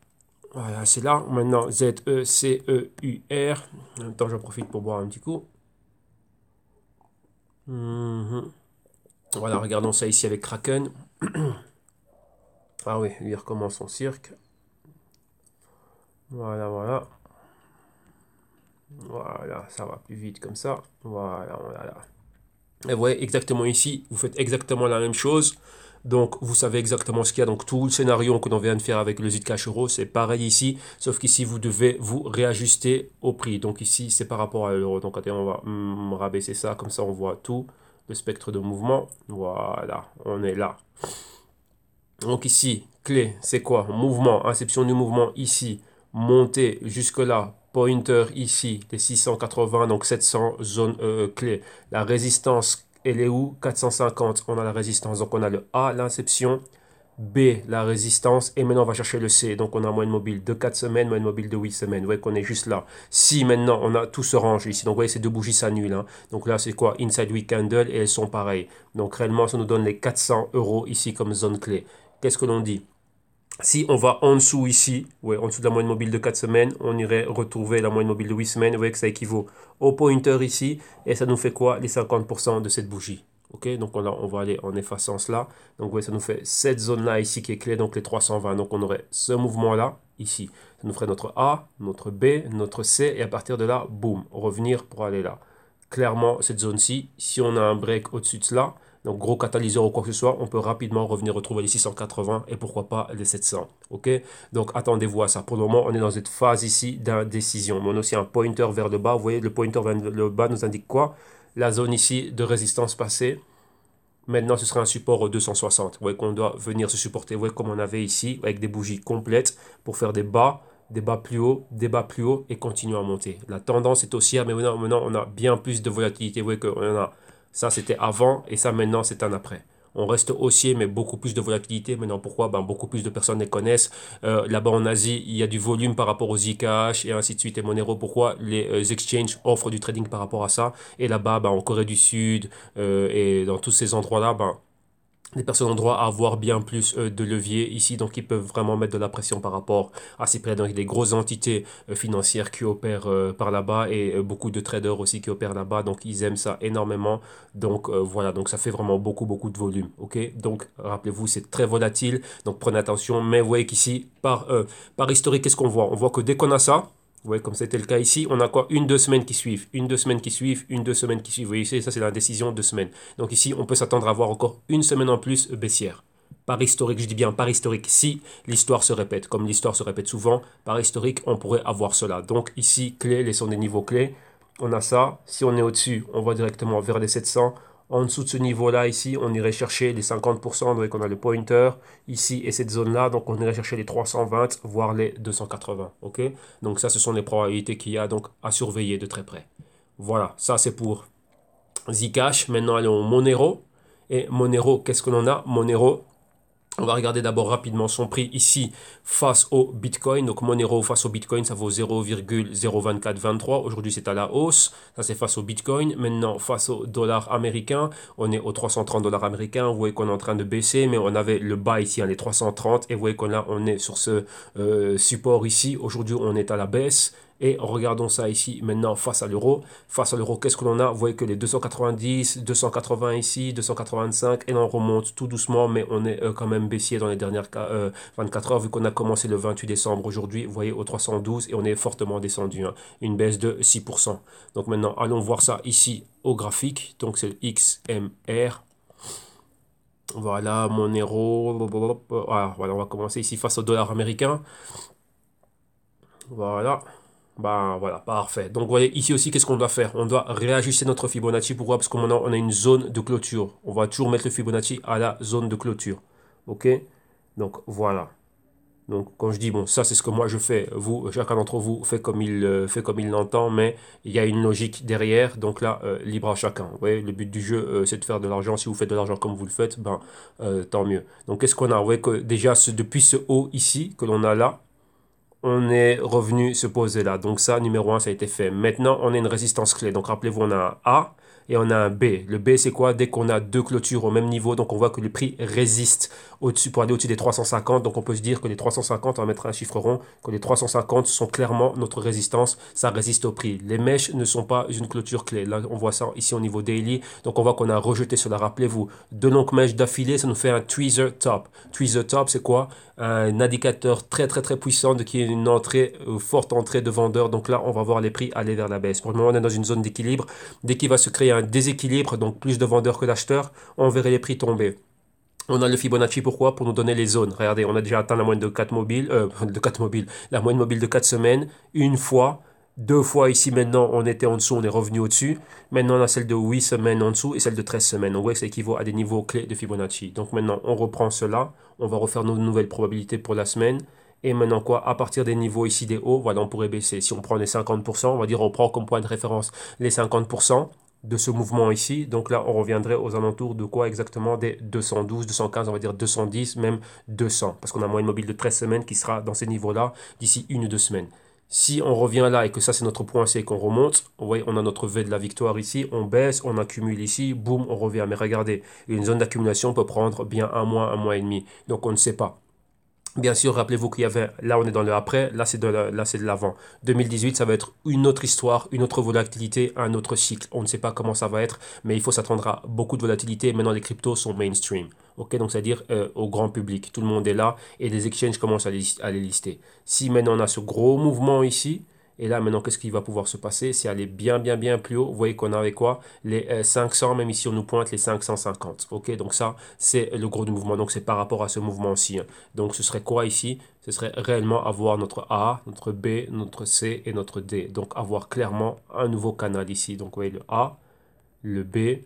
Voilà, c'est là. Maintenant, Z-E-C-E-U-R. En même temps, j'en profite pour boire un petit coup. Voilà, regardons ça ici avec Kraken. Ah oui, lui recommence son cirque. Voilà. Voilà, ça va plus vite comme ça. Voilà. Et vous voyez exactement ici, vous faites exactement la même chose. Donc, vous savez exactement ce qu'il y a. Donc, tout le scénario que l'on vient de faire avec le Zcash Euro, c'est pareil ici. Sauf qu'ici, vous devez vous réajuster au prix. Donc, ici, c'est par rapport à l'euro. Donc, attendez, on va rabaisser ça. Comme ça, on voit tout le spectre de mouvement. Voilà, on est là. Donc, ici, clé, c'est quoi? Mouvement, inception du mouvement ici. Monter jusque là pointer ici, les 680, donc 700 zones clés. La résistance, elle est où? 450, on a la résistance. Donc on a le A, l'inception, B, la résistance, et maintenant on va chercher le C. Donc on a moyenne mobile de 4 semaines, moyenne mobile de 8 semaines. Vous voyez qu'on est juste là. Si maintenant on a tout se range ici, donc vous voyez ces deux bougies s'annulent. Hein. Donc là c'est quoi? Inside week candle et elles sont pareilles. Donc réellement ça nous donne les 400 euros ici comme zone clé. Qu'est-ce que l'on dit? Si on va en dessous ici, ouais, en dessous de la moyenne mobile de 4 semaines, on irait retrouver la moyenne mobile de 8 semaines. Vous voyez que ça équivaut au pointer ici. Et ça nous fait quoi? Les 50% de cette bougie. Ok, donc on va aller en effaçant cela. Donc ouais, ça nous fait cette zone-là ici qui est clé, donc les 320. Donc on aurait ce mouvement-là ici. Ça nous ferait notre A, notre B, notre C. Et à partir de là, boum, revenir pour aller là. Clairement, cette zone-ci, si on a un break au-dessus de cela, donc gros catalyseur ou quoi que ce soit, on peut rapidement revenir retrouver les 680 et pourquoi pas les 700. Ok, donc attendez-vous à ça. Pour le moment, on est dans cette phase ici d'indécision. Mais on a aussi un pointer vers le bas. Vous voyez, le pointer vers le bas nous indique quoi? La zone ici de résistance passée. Maintenant, ce sera un support au 260. Vous voyez qu'on doit venir se supporter. Vous voyez comme on avait ici, avec des bougies complètes pour faire des bas plus haut, des bas plus haut et continuer à monter. La tendance est haussière, mais maintenant on a bien plus de volatilité. Vous voyez qu'on a ça, c'était avant et ça, maintenant, c'est un après. On reste haussier, mais beaucoup plus de volatilité. Maintenant, pourquoi? Ben, beaucoup plus de personnes les connaissent. Là-bas en Asie, il y a du volume par rapport aux Zcash et ainsi de suite. Et Monero, pourquoi les exchanges offrent du trading par rapport à ça? Et là-bas, ben, en Corée du Sud et dans tous ces endroits-là, ben, les personnes ont droit à avoir bien plus de levier ici, donc ils peuvent vraiment mettre de la pression par rapport à ces prêts. Donc il y a des grosses entités financières qui opèrent par là-bas et beaucoup de traders aussi qui opèrent là-bas, donc ils aiment ça énormément. Donc voilà, donc ça fait vraiment beaucoup de volume. Ok, donc rappelez-vous, c'est très volatile, donc prenez attention. Mais vous voyez qu'ici, par historique, qu'est-ce qu'on voit? On voit que dès qu'on a ça, vous voyez, comme c'était le cas ici, on a quoi? Une, 2 semaines qui suivent, une, 2 semaines qui suivent, une, 2 semaines qui suivent. Vous voyez ici, ça c'est la décision 2 semaines. Donc ici, on peut s'attendre à avoir encore une semaine en plus baissière. Par historique, je dis bien par historique, si l'histoire se répète, comme l'histoire se répète souvent, par historique, on pourrait avoir cela. Donc ici, clé, laissons des niveaux clés. On a ça. Si on est au-dessus, on va directement vers les 700. En dessous de ce niveau-là, ici, on irait chercher les 50%, donc on a le pointer ici et cette zone-là, donc on irait chercher les 320, voire les 280. Ok, donc ça, ce sont les probabilités qu'il y a donc à surveiller de très près. Voilà, ça c'est pour Zcash. Maintenant, allons au Monero. Et Monero, qu'est-ce que l'on a? Monero, on va regarder d'abord rapidement son prix ici face au Bitcoin. Donc Monero face au Bitcoin, ça vaut 0,02423. Aujourd'hui, c'est à la hausse. Ça, c'est face au Bitcoin. Maintenant, face au dollar américain, on est aux 330 dollars américains. Vous voyez qu'on est en train de baisser, mais on avait le bas ici, hein, les 330. Et vous voyez on est sur ce support ici. Aujourd'hui, on est à la baisse. Et regardons ça ici maintenant face à l'euro. Face à l'euro, qu'est-ce que l'on a? Vous voyez que les 290, 280 ici, 285, et là on remonte tout doucement, mais on est quand même baissier dans les dernières 24 heures, vu qu'on a commencé le 28 décembre aujourd'hui, vous voyez, au 312, et on est fortement descendu, hein, une baisse de 6%. Donc maintenant, allons voir ça ici au graphique. Donc c'est le XMR. Voilà, Monero. Voilà, on va commencer ici face au dollar américain. Voilà. Ben voilà, parfait. Donc vous voyez ici aussi, qu'est-ce qu'on doit faire? On doit réajuster notre Fibonacci. Pourquoi? Parce qu'on a une zone de clôture. On va toujours mettre le Fibonacci à la zone de clôture. Ok? Donc voilà. Donc quand je dis, bon, ça c'est ce que moi je fais. Vous, chacun d'entre vous fait comme il l'entend, mais il y a une logique derrière. Donc là, libre à chacun. Vous voyez, le but du jeu, c'est de faire de l'argent. Si vous faites de l'argent comme vous le faites, ben tant mieux. Donc qu'est-ce qu'on a? Vous voyez que déjà, depuis ce haut ici, que l'on a là, on est revenu se poser là. Donc ça, numéro 1, ça a été fait. Maintenant, on a une résistance clé. Donc rappelez-vous, on a un A et on a un B. Le B, c'est quoi? Dès qu'on a deux clôtures au même niveau, donc on voit que le prix résiste au-dessus pour aller au-dessus des 350. Donc on peut se dire que les 350, on va mettre un chiffre rond, que les 350 sont clairement notre résistance. Ça résiste au prix. Les mèches ne sont pas une clôture clé. Là, on voit ça ici au niveau daily. Donc on voit qu'on a rejeté cela. Rappelez-vous, deux longues mèches d'affilée, ça nous fait un tweezer top. Tweezer top, c'est quoi? Un indicateur très puissant qui est une entrée, forte entrée de vendeurs. Donc là, on va voir les prix aller vers la baisse. Pour le moment, on est dans une zone d'équilibre. Dès qu'il va se créer un déséquilibre, donc plus de vendeurs que d'acheteurs, on verrait les prix tomber. On a le Fibonacci, pourquoi? Pour nous donner les zones. Regardez, on a déjà atteint la moyenne de 4 mobiles, la moyenne mobile de 4 semaines, une fois. Deux fois ici maintenant, on était en dessous, on est revenu au-dessus. Maintenant, on a celle de 8 semaines en dessous et celle de 13 semaines. On voit que ça équivaut à des niveaux clés de Fibonacci. Donc maintenant, on reprend cela. On va refaire nos nouvelles probabilités pour la semaine. Et maintenant quoi, à partir des niveaux ici des hauts, voilà, on pourrait baisser. Si on prend les 50%, on va dire on prend comme point de référence les 50% de ce mouvement ici. Donc là, on reviendrait aux alentours de quoi exactement? Des 212, 215, on va dire 210, même 200. Parce qu'on a une moyenne mobile de 13 semaines qui sera dans ces niveaux-là d'ici 1 ou 2 semaines. Si on revient là et que ça c'est notre point C et qu'on remonte, vous voyez, on a notre V de la victoire ici, on baisse, on accumule ici, boum, on revient. Mais regardez, une zone d'accumulation peut prendre bien un mois et demi. Donc on ne sait pas. Bien sûr, rappelez-vous qu'il y avait, là on est dans le après, là c'est de l'avant. 2018, ça va être une autre histoire, une autre volatilité, un autre cycle. On ne sait pas comment ça va être, mais il faut s'attendre à beaucoup de volatilité. Maintenant, les cryptos sont mainstream. Ok, donc c'est-à-dire au grand public. Tout le monde est là et les exchanges commencent à les lister. Si maintenant on a ce gros mouvement ici, et là maintenant qu'est-ce qui va pouvoir se passer? C'est aller bien plus haut. Vous voyez qu'on a avec quoi? Les 500, même ici on nous pointe les 550. Ok, donc ça c'est le gros du mouvement. Donc c'est par rapport à ce mouvement-ci, hein. Donc ce serait quoi ici? Ce serait réellement avoir notre A, notre B, notre C et notre D. Donc avoir clairement un nouveau canal ici. Donc vous voyez le A, le B,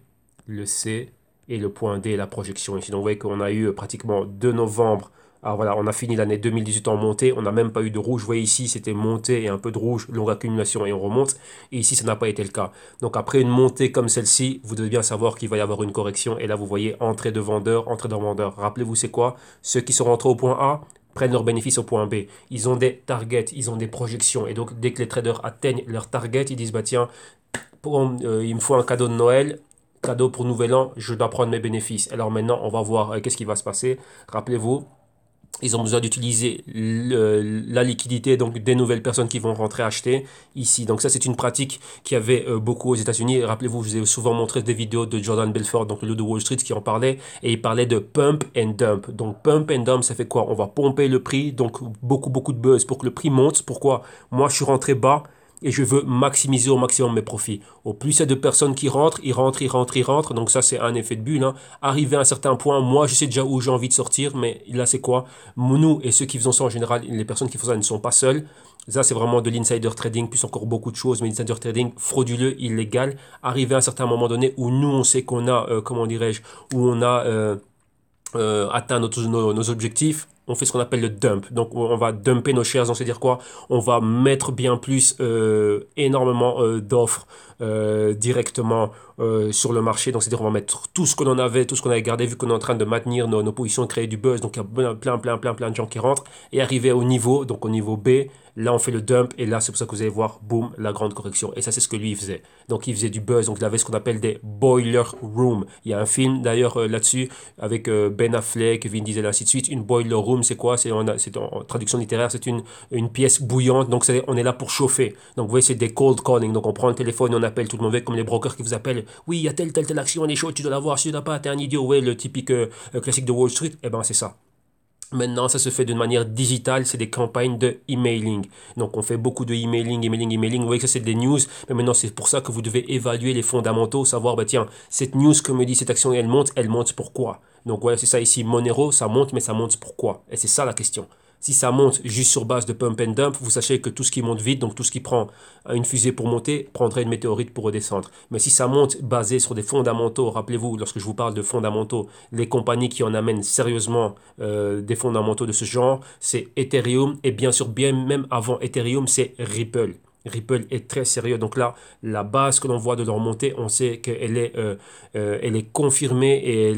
le C et le point D, la projection ici. Donc vous voyez qu'on a eu pratiquement de novembre. Alors voilà, on a fini l'année 2018 en montée, on n'a même pas eu de rouge. Vous voyez ici, c'était montée et un peu de rouge, longue accumulation et on remonte. Et ici, ça n'a pas été le cas. Donc après une montée comme celle-ci, vous devez bien savoir qu'il va y avoir une correction. Et là, vous voyez entrée de vendeur, entrée de vendeur. Rappelez-vous, c'est quoi? Ceux qui sont rentrés au point A prennent leurs bénéfices au point B. Ils ont des targets, ils ont des projections. Et donc, dès que les traders atteignent leur target, ils disent, bah tiens, il me faut un cadeau de Noël, cadeau pour Nouvel An, je dois prendre mes bénéfices. Alors maintenant, on va voir qu'est-ce qui va se passer. Rappelez-vous, ils ont besoin d'utiliser la liquidité, donc des nouvelles personnes qui vont rentrer acheter ici. Donc ça, c'est une pratique qui avait beaucoup aux États-Unis. Rappelez-vous, je vous ai souvent montré des vidéos de Jordan Belfort, donc le loup de Wall Street, qui en parlait. Et il parlait de pump and dump. Donc pump and dump, ça fait quoi? On va pomper le prix, donc beaucoup de buzz pour que le prix monte. Pourquoi? Moi, je suis rentré bas et je veux maximiser au maximum mes profits. Au plus il y a de personnes qui rentrent, ils rentrent. Donc ça, c'est un effet de bulle, hein. Arrivé à un certain point, moi, je sais déjà où j'ai envie de sortir, mais là, c'est quoi? Nous et ceux qui font ça en général, les personnes qui font ça ne sont pas seuls. Ça, c'est vraiment de l'insider trading, plus encore beaucoup de choses, mais l'insider trading frauduleux, illégal. Arrivé à un certain moment donné où nous, on sait qu'on a, comment dirais-je, où on a atteint nos objectifs, on fait ce qu'on appelle le dump. Donc on va dumper nos shares, donc c'est-à-dire quoi? On va mettre bien plus, énormément d'offres directement sur le marché. Donc c'est-à-dire on va mettre tout ce qu'on en avait, tout ce qu'on avait gardé, vu qu'on est en train de maintenir nos positions, de créer du buzz. Donc il y a plein de gens qui rentrent. Et arrivé au niveau, donc au niveau B, là on fait le dump. Et là c'est pour ça que vous allez voir, boum, la grande correction. Et ça c'est ce que lui il faisait. Donc il faisait du buzz, donc il avait ce qu'on appelle des boiler room. Il y a un film d'ailleurs là-dessus avec Ben Affleck, Vin Diesel, ainsi de suite. Une boiler room, c'est quoi? C'est en traduction littéraire, c'est une pièce bouillante. Donc on est là pour chauffer. Donc vous voyez, c'est des cold calling. Donc on prend le téléphone et on appelle tout le monde, comme les brokers qui vous appellent. Oui, il y a telle action, elle est chaude, tu dois la voir. Si tu l'as pas, t'es un idiot. Ouais, le typique classique de Wall Street. Eh ben c'est ça. Maintenant, ça se fait d'une manière digitale, c'est des campagnes de emailing. Donc, on fait beaucoup de emailing. Vous voyez que ça, c'est des news. Mais maintenant, c'est pour ça que vous devez évaluer les fondamentaux, savoir, bah tiens, cette news que me dit cette action, elle monte pourquoi? Donc, voilà, c'est ça ici. Monero, ça monte, mais ça monte pourquoi? Et c'est ça la question. Si ça monte juste sur base de pump and dump, vous sachez que tout ce qui monte vite, donc tout ce qui prend une fusée pour monter, prendrait une météorite pour redescendre. Mais si ça monte basé sur des fondamentaux, rappelez-vous, lorsque je vous parle de fondamentaux, les compagnies qui en amènent sérieusement des fondamentaux de ce genre, c'est Ethereum, et bien sûr, bien même avant Ethereum, c'est Ripple. Ripple est très sérieux. Donc là, la base que l'on voit de leur montée, on sait elle est confirmée et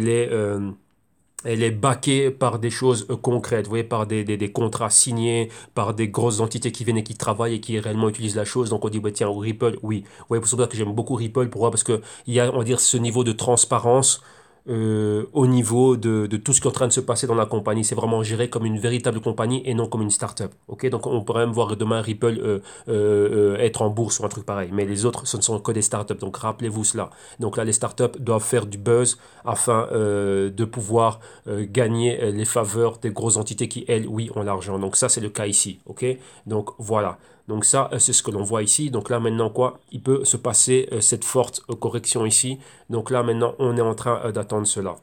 elle est backée par des choses concrètes, vous voyez, par des contrats signés, par des grosses entités qui viennent et qui travaillent et qui réellement utilisent la chose. Donc on dit, bah, tiens, Ripple, oui. Vous voyez, pour ça que j'aime beaucoup Ripple. Pourquoi? Parce qu'il y a, on va dire, ce niveau de transparence au niveau de tout ce qui est en train de se passer dans la compagnie. C'est vraiment géré comme une véritable compagnie et non comme une start-up. Ok, donc on pourrait même voir demain Ripple être en bourse ou un truc pareil. Mais les autres, ce ne sont que des start-up. Donc rappelez-vous cela. Donc là, les start-up doivent faire du buzz afin de pouvoir gagner les faveurs des grosses entités qui, elles, oui, ont l'argent. Donc ça, c'est le cas ici. Ok, donc voilà. Donc ça, c'est ce que l'on voit ici. Donc là, maintenant, quoi? Il peut se passer cette forte correction ici. Donc là, maintenant, on est en train d'attendre cela.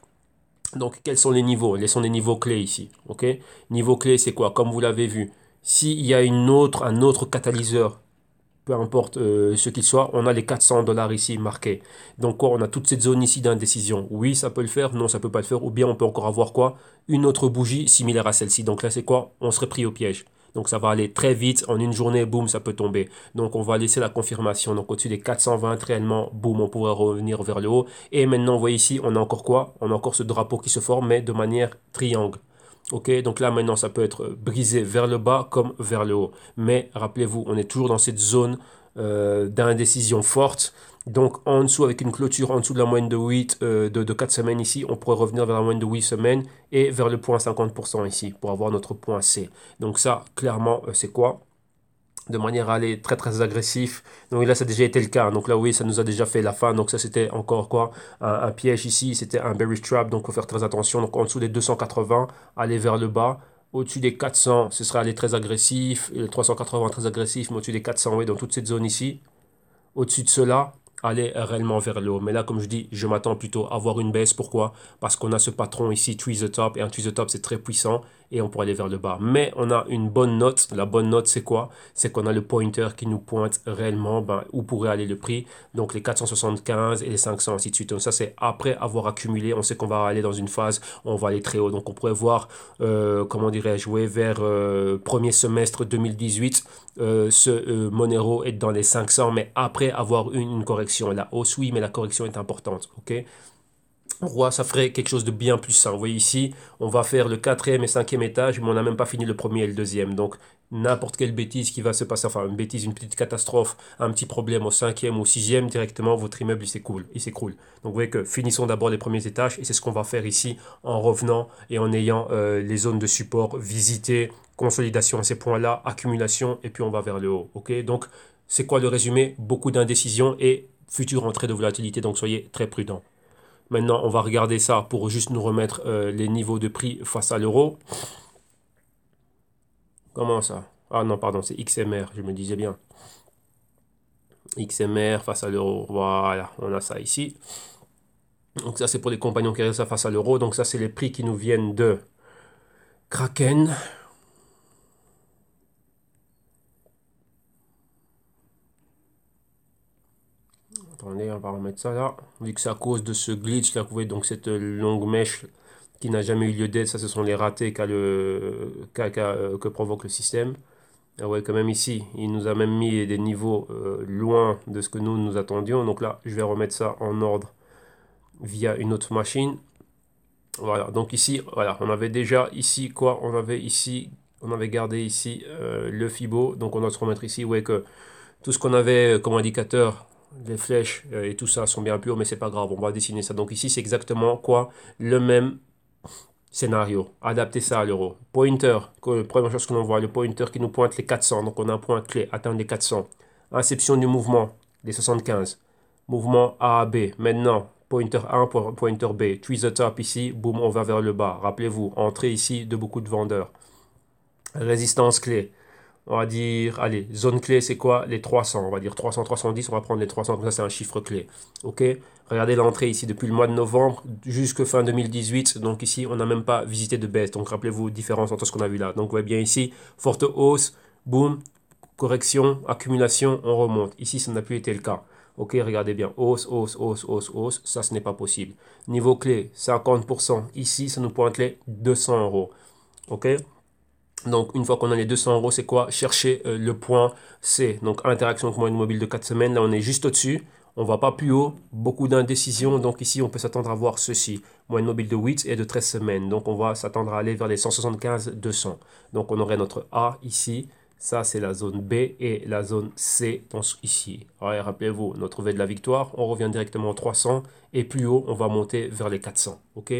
Donc, quels sont les niveaux? Quels sont les niveaux clés ici? Ok? Niveau clé, c'est quoi? Comme vous l'avez vu, s'il y a un autre catalyseur peu importe ce qu'il soit, on a les 400 dollars ici marqués. Donc quoi, on a toute cette zone ici d'indécision. Oui, ça peut le faire, non, ça peut pas le faire. Ou bien on peut encore avoir quoi? Une autre bougie similaire à celle-ci. Donc là, c'est quoi? On serait pris au piège. Donc ça va aller très vite, en une journée, boum, ça peut tomber. Donc on va laisser la confirmation. Donc au-dessus des 420 réellement, boum, on pourrait revenir vers le haut. Et maintenant, vous voyez ici, on a encore quoi? On a encore ce drapeau qui se forme, mais de manière triangle. Ok, donc là maintenant ça peut être brisé vers le bas comme vers le haut. Mais rappelez-vous, on est toujours dans cette zone d'indécision forte. Donc en dessous, avec une clôture en dessous de la moyenne de 8, de 4 semaines ici, on pourrait revenir vers la moyenne de 8 semaines et vers le point 50% ici pour avoir notre point C. Donc ça, clairement, c'est quoi? De manière à aller très très agressif. Donc là, ça a déjà été le cas. Donc là, oui, ça nous a déjà fait la fin. Donc ça, c'était encore quoi? Un piège ici. C'était un bearish trap. Donc il faut faire très attention. Donc en dessous des 280, aller vers le bas. Au-dessus des 400, ce sera aller très agressif. Et 380, très agressif. Mais au-dessus des 400, oui, dans toute cette zone ici. Au-dessus de cela, aller réellement vers le haut. Mais là, comme je dis, je m'attends plutôt à avoir une baisse. Pourquoi? Parce qu'on a ce patron ici, tweeze the top. Et un tweeze the top, c'est très puissant. Et on pourrait aller vers le bas. Mais on a une bonne note. La bonne note, c'est quoi? C'est qu'on a le pointer qui nous pointe réellement où pourrait aller le prix. Donc les 475 et les 500, ainsi de suite. Donc ça, c'est après avoir accumulé. On sait qu'on va aller dans une phase où on va aller très haut. Donc on pourrait voir, comment dirais-je, jouer vers premier semestre 2018. Monero est dans les 500, mais après avoir une correction. La hausse, oui, mais la correction est importante. Ok? Roi, ça ferait quelque chose de bien plus sain. Vous voyez ici, on va faire le quatrième et cinquième étage, mais on n'a même pas fini le premier et le deuxième. Donc, n'importe quelle bêtise qui va se passer, enfin, une bêtise, une petite catastrophe, un petit problème au cinquième ou au sixième, directement, votre immeuble, il s'écroule. Donc, vous voyez que finissons d'abord les premiers étages, et c'est ce qu'on va faire ici, en revenant et en ayant les zones de support visitées, consolidation à ces points-là, accumulation, et puis on va vers le haut. Ok? Donc, c'est quoi le résumé? Beaucoup d'indécision et future entrée de volatilité, donc soyez très prudents. Maintenant, on va regarder ça pour juste nous remettre les niveaux de prix face à l'euro. Comment ça? Ah non, pardon, c'est XMR, je me disais bien. XMR face à l'euro. Voilà, on a ça ici. Donc ça, c'est pour les compagnons qui regardent ça face à l'euro. Donc ça, c'est les prix qui nous viennent de Kraken. Attendez, on va remettre ça là. Vu que c'est à cause de ce glitch là, vous voyez, donc cette longue mèche qui n'a jamais eu lieu d'être, ça ce sont les ratés que provoque le système. Ah ouais, quand même ici, il nous a même mis des niveaux loin de ce que nous attendions. Donc là, je vais remettre ça en ordre via une autre machine. Voilà, donc ici, voilà, on avait déjà ici quoi? On avait gardé ici le Fibo. Donc on doit se remettre ici. Ouais, que tout ce qu'on avait comme indicateur, les flèches et tout ça sont bien purs, mais c'est pas grave, on va dessiner ça. Donc ici, c'est exactement quoi? Le même scénario, adapter ça à l'euro. Pointer, la première chose que l'on voit, le pointer qui nous pointe les 400. Donc on a un point clé, atteindre les 400. Inception du mouvement, les 75. Mouvement A à B. Maintenant, pointer 1, pointer B. Tweeze the top ici, boum, on va vers le bas. Rappelez-vous, entrée ici de beaucoup de vendeurs. Résistance clé. On va dire, allez, zone clé, c'est quoi? Les 300. On va dire 300, 310. On va prendre les 300. Comme ça, c'est un chiffre clé. OK? Regardez l'entrée ici depuis le mois de novembre jusqu'à fin 2018. Donc ici, on n'a même pas visité de baisse. Donc rappelez-vous, différence entre ce qu'on a vu là. Donc vous voyez bien ici, forte hausse, boum, correction, accumulation, on remonte. Ici, ça n'a plus été le cas. Ok, regardez bien. Hausse, hausse, hausse, hausse, hausse. Ça, ce n'est pas possible. Niveau clé, 50%. Ici, ça nous pointe les 200 euros. Ok? Donc, une fois qu'on a les 200 euros, c'est quoi? Chercher le point C. Donc, interaction avec moyenne mobile de 4 semaines. Là, on est juste au-dessus. On ne va pas plus haut. Beaucoup d'indécision. Donc, ici, on peut s'attendre à voir ceci. Moyenne mobile de 8 et de 13 semaines. Donc, on va s'attendre à aller vers les 175-200. Donc, on aurait notre A ici. Ça, c'est la zone B et la zone C ici. Rappelez-vous, notre V de la victoire, on revient directement aux 300 et plus haut, on va monter vers les 400. Ok?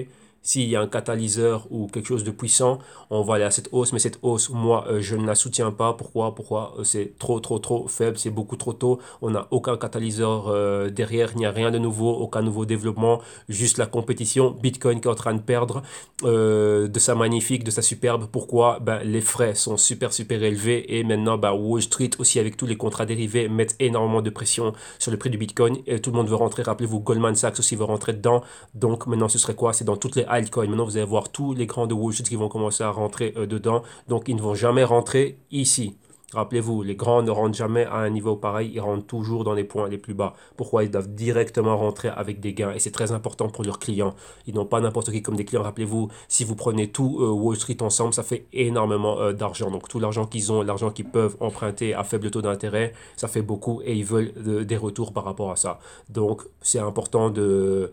S'il y a un catalyseur ou quelque chose de puissant, on va aller à cette hausse. Mais cette hausse, moi, je ne la soutiens pas. Pourquoi? C'est trop, trop, trop faible. C'est beaucoup trop tôt. On n'a aucun catalyseur derrière. Il n'y a rien de nouveau, aucun nouveau développement. Juste la compétition. Bitcoin qui est en train de perdre de sa magnifique, de sa superbe. Pourquoi? Les frais sont super, super élevés. Et maintenant, Wall Street aussi avec tous les contrats dérivés mettent énormément de pression sur le prix du Bitcoin. Et tout le monde veut rentrer. Rappelez-vous, Goldman Sachs aussi veut rentrer dedans. Donc maintenant, ce serait quoi? C'est dans toutes les altcoins. Maintenant, vous allez voir tous les grands de Wall Street qui vont commencer à rentrer dedans. Donc, ils ne vont jamais rentrer ici. Rappelez-vous, les grands ne rentrent jamais à un niveau pareil, ils rentrent toujours dans les points les plus bas. Pourquoi? Ils doivent directement rentrer avec des gains et c'est très important pour leurs clients. Ils n'ont pas n'importe qui comme des clients. Rappelez-vous, si vous prenez tout Wall Street ensemble, ça fait énormément d'argent. Donc tout l'argent qu'ils ont, l'argent qu'ils peuvent emprunter à faible taux d'intérêt, ça fait beaucoup et ils veulent des retours par rapport à ça. Donc c'est important de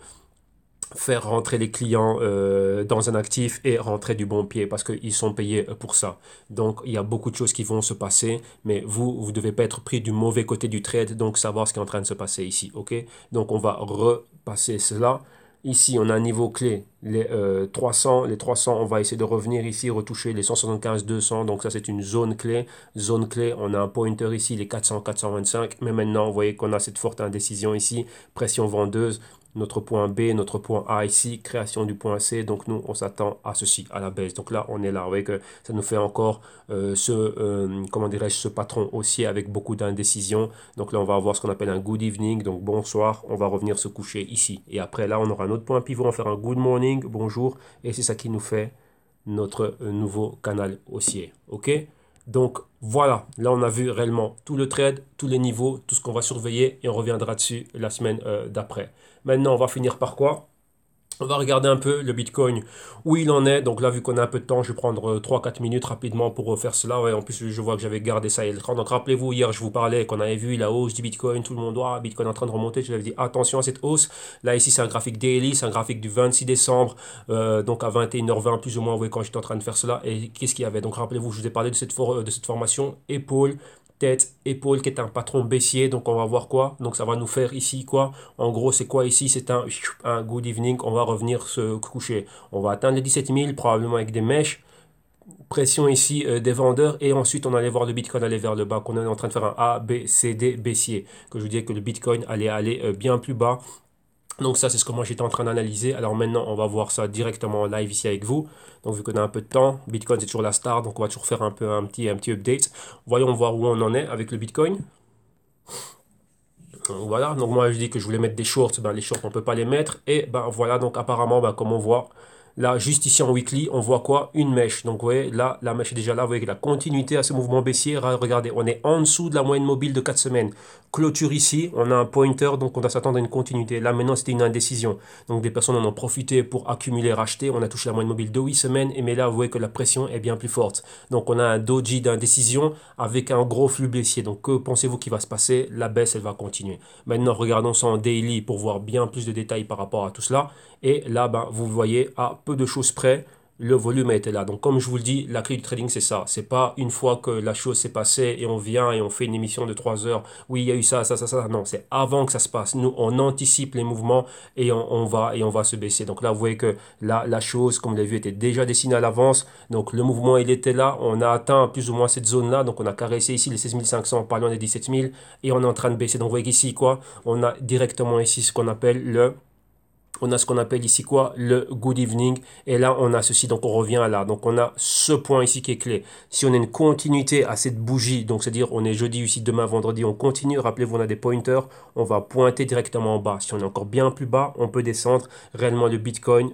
faire rentrer les clients dans un actif et rentrer du bon pied parce qu'ils sont payés pour ça. Donc, il y a beaucoup de choses qui vont se passer, mais vous ne devez pas être pris du mauvais côté du trade, donc savoir ce qui est en train de se passer ici, ok? Donc, on va repasser cela. Ici, on a un niveau clé, les 300. Les 300, on va essayer de revenir ici, retoucher les 175, 200. Donc, ça, c'est une zone clé. Zone clé, on a un pointer ici, les 400, 425. Mais maintenant, vous voyez qu'on a cette forte indécision ici, pression vendeuse. Notre point B, notre point A ici, création du point C. Donc, nous, on s'attend à ceci, à la baisse. Donc là, on est là. Vous voyez que ça nous fait encore comment dirais-je, ce patron haussier avec beaucoup d'indécision. Donc là, on va avoir ce qu'on appelle un good evening. Donc, bonsoir. On va revenir se coucher ici. Et après, là, on aura un autre point pivot. On va faire un good morning, bonjour. Et c'est ça qui nous fait notre nouveau canal haussier. OK? Donc voilà, là on a vu réellement tout le trade, tous les niveaux, tout ce qu'on va surveiller et on reviendra dessus la semaine d'après. Maintenant, on va finir par quoi? On va regarder un peu le Bitcoin, où il en est. Donc là, vu qu'on a un peu de temps, je vais prendre 3-4 minutes rapidement pour faire cela. Ouais, en plus, je vois que j'avais gardé ça à l'écran. Donc rappelez-vous, hier, je vous parlais qu'on avait vu la hausse du Bitcoin. Tout le monde doit, Bitcoin est en train de remonter. Je vous avais dit attention à cette hausse. Là, ici, c'est un graphique daily, c'est un graphique du 26 décembre. Donc à 21h20, plus ou moins, vous voyez, quand j'étais en train de faire cela. Et qu'est-ce qu'il y avait? Donc rappelez-vous, je vous ai parlé de cette formation épaule, tête, épaule, qui est un patron baissier. Donc on va voir quoi. Donc ça va nous faire ici quoi. En gros, c'est quoi ici? C'est un good evening. On va revenir se coucher. On va atteindre les 17 000, probablement avec des mèches. Pression ici des vendeurs. Et ensuite, on allait voir le Bitcoin aller vers le bas. Qu'on est en train de faire un A, B, C, D baissier. Que je vous disais que le Bitcoin allait aller bien plus bas. Donc ça, c'est ce que moi j'étais en train d'analyser. Alors maintenant, on va voir ça directement en live ici avec vous. Donc vu qu'on a un peu de temps, Bitcoin c'est toujours la star, donc on va toujours faire un petit update. Voyons voir où on en est avec le Bitcoin. Voilà, donc moi je dis que je voulais mettre des shorts, ben, les shorts on peut pas les mettre. Et ben voilà, donc apparemment, ben, comme on voit, là juste ici en weekly, on voit quoi? Une mèche. Donc vous voyez, là, la mèche est déjà là, vous voyez que la continuité à ce mouvement baissier, regardez, on est en dessous de la moyenne mobile de 4 semaines. Clôture ici, on a un pointer, donc on doit s'attendre à une continuité. Là maintenant c'était une indécision. Donc des personnes en ont profité pour accumuler, racheter. On a touché la moyenne mobile de 8 semaines, mais là vous voyez que la pression est bien plus forte. Donc on a un doji d'indécision avec un gros flux baissier. Donc que pensez-vous qu'il va se passer? La baisse elle va continuer. Maintenant regardons ça en daily pour voir bien plus de détails par rapport à tout cela. Et là ben, vous voyez à peu de choses près, le volume a été là. Donc, comme je vous le dis, la clé du trading, c'est ça. C'est pas une fois que la chose s'est passée et on vient et on fait une émission de 3 heures. Oui, il y a eu ça, ça, ça, ça. Non, c'est avant que ça se passe. Nous, on anticipe les mouvements et on va se baisser. Donc là, vous voyez que là, la chose, comme vous l'avez vu, était déjà dessinée à l'avance. Donc, le mouvement, il était là. On a atteint plus ou moins cette zone-là. Donc, on a caressé ici les 16 500, pas loin des 17 000. Et on est en train de baisser. Donc, vous voyez qu'ici, quoi, on a directement ici ce qu'on appelle on a ce qu'on appelle ici quoi? Le good evening. Et là, on a ceci. Donc, on revient là. Donc, on a ce point ici qui est clé. Si on a une continuité à cette bougie, donc c'est-à-dire on est jeudi ici, demain, vendredi, on continue. Rappelez-vous, on a des pointers. On va pointer directement en bas. Si on est encore bien plus bas, on peut descendre. Réellement, le Bitcoin,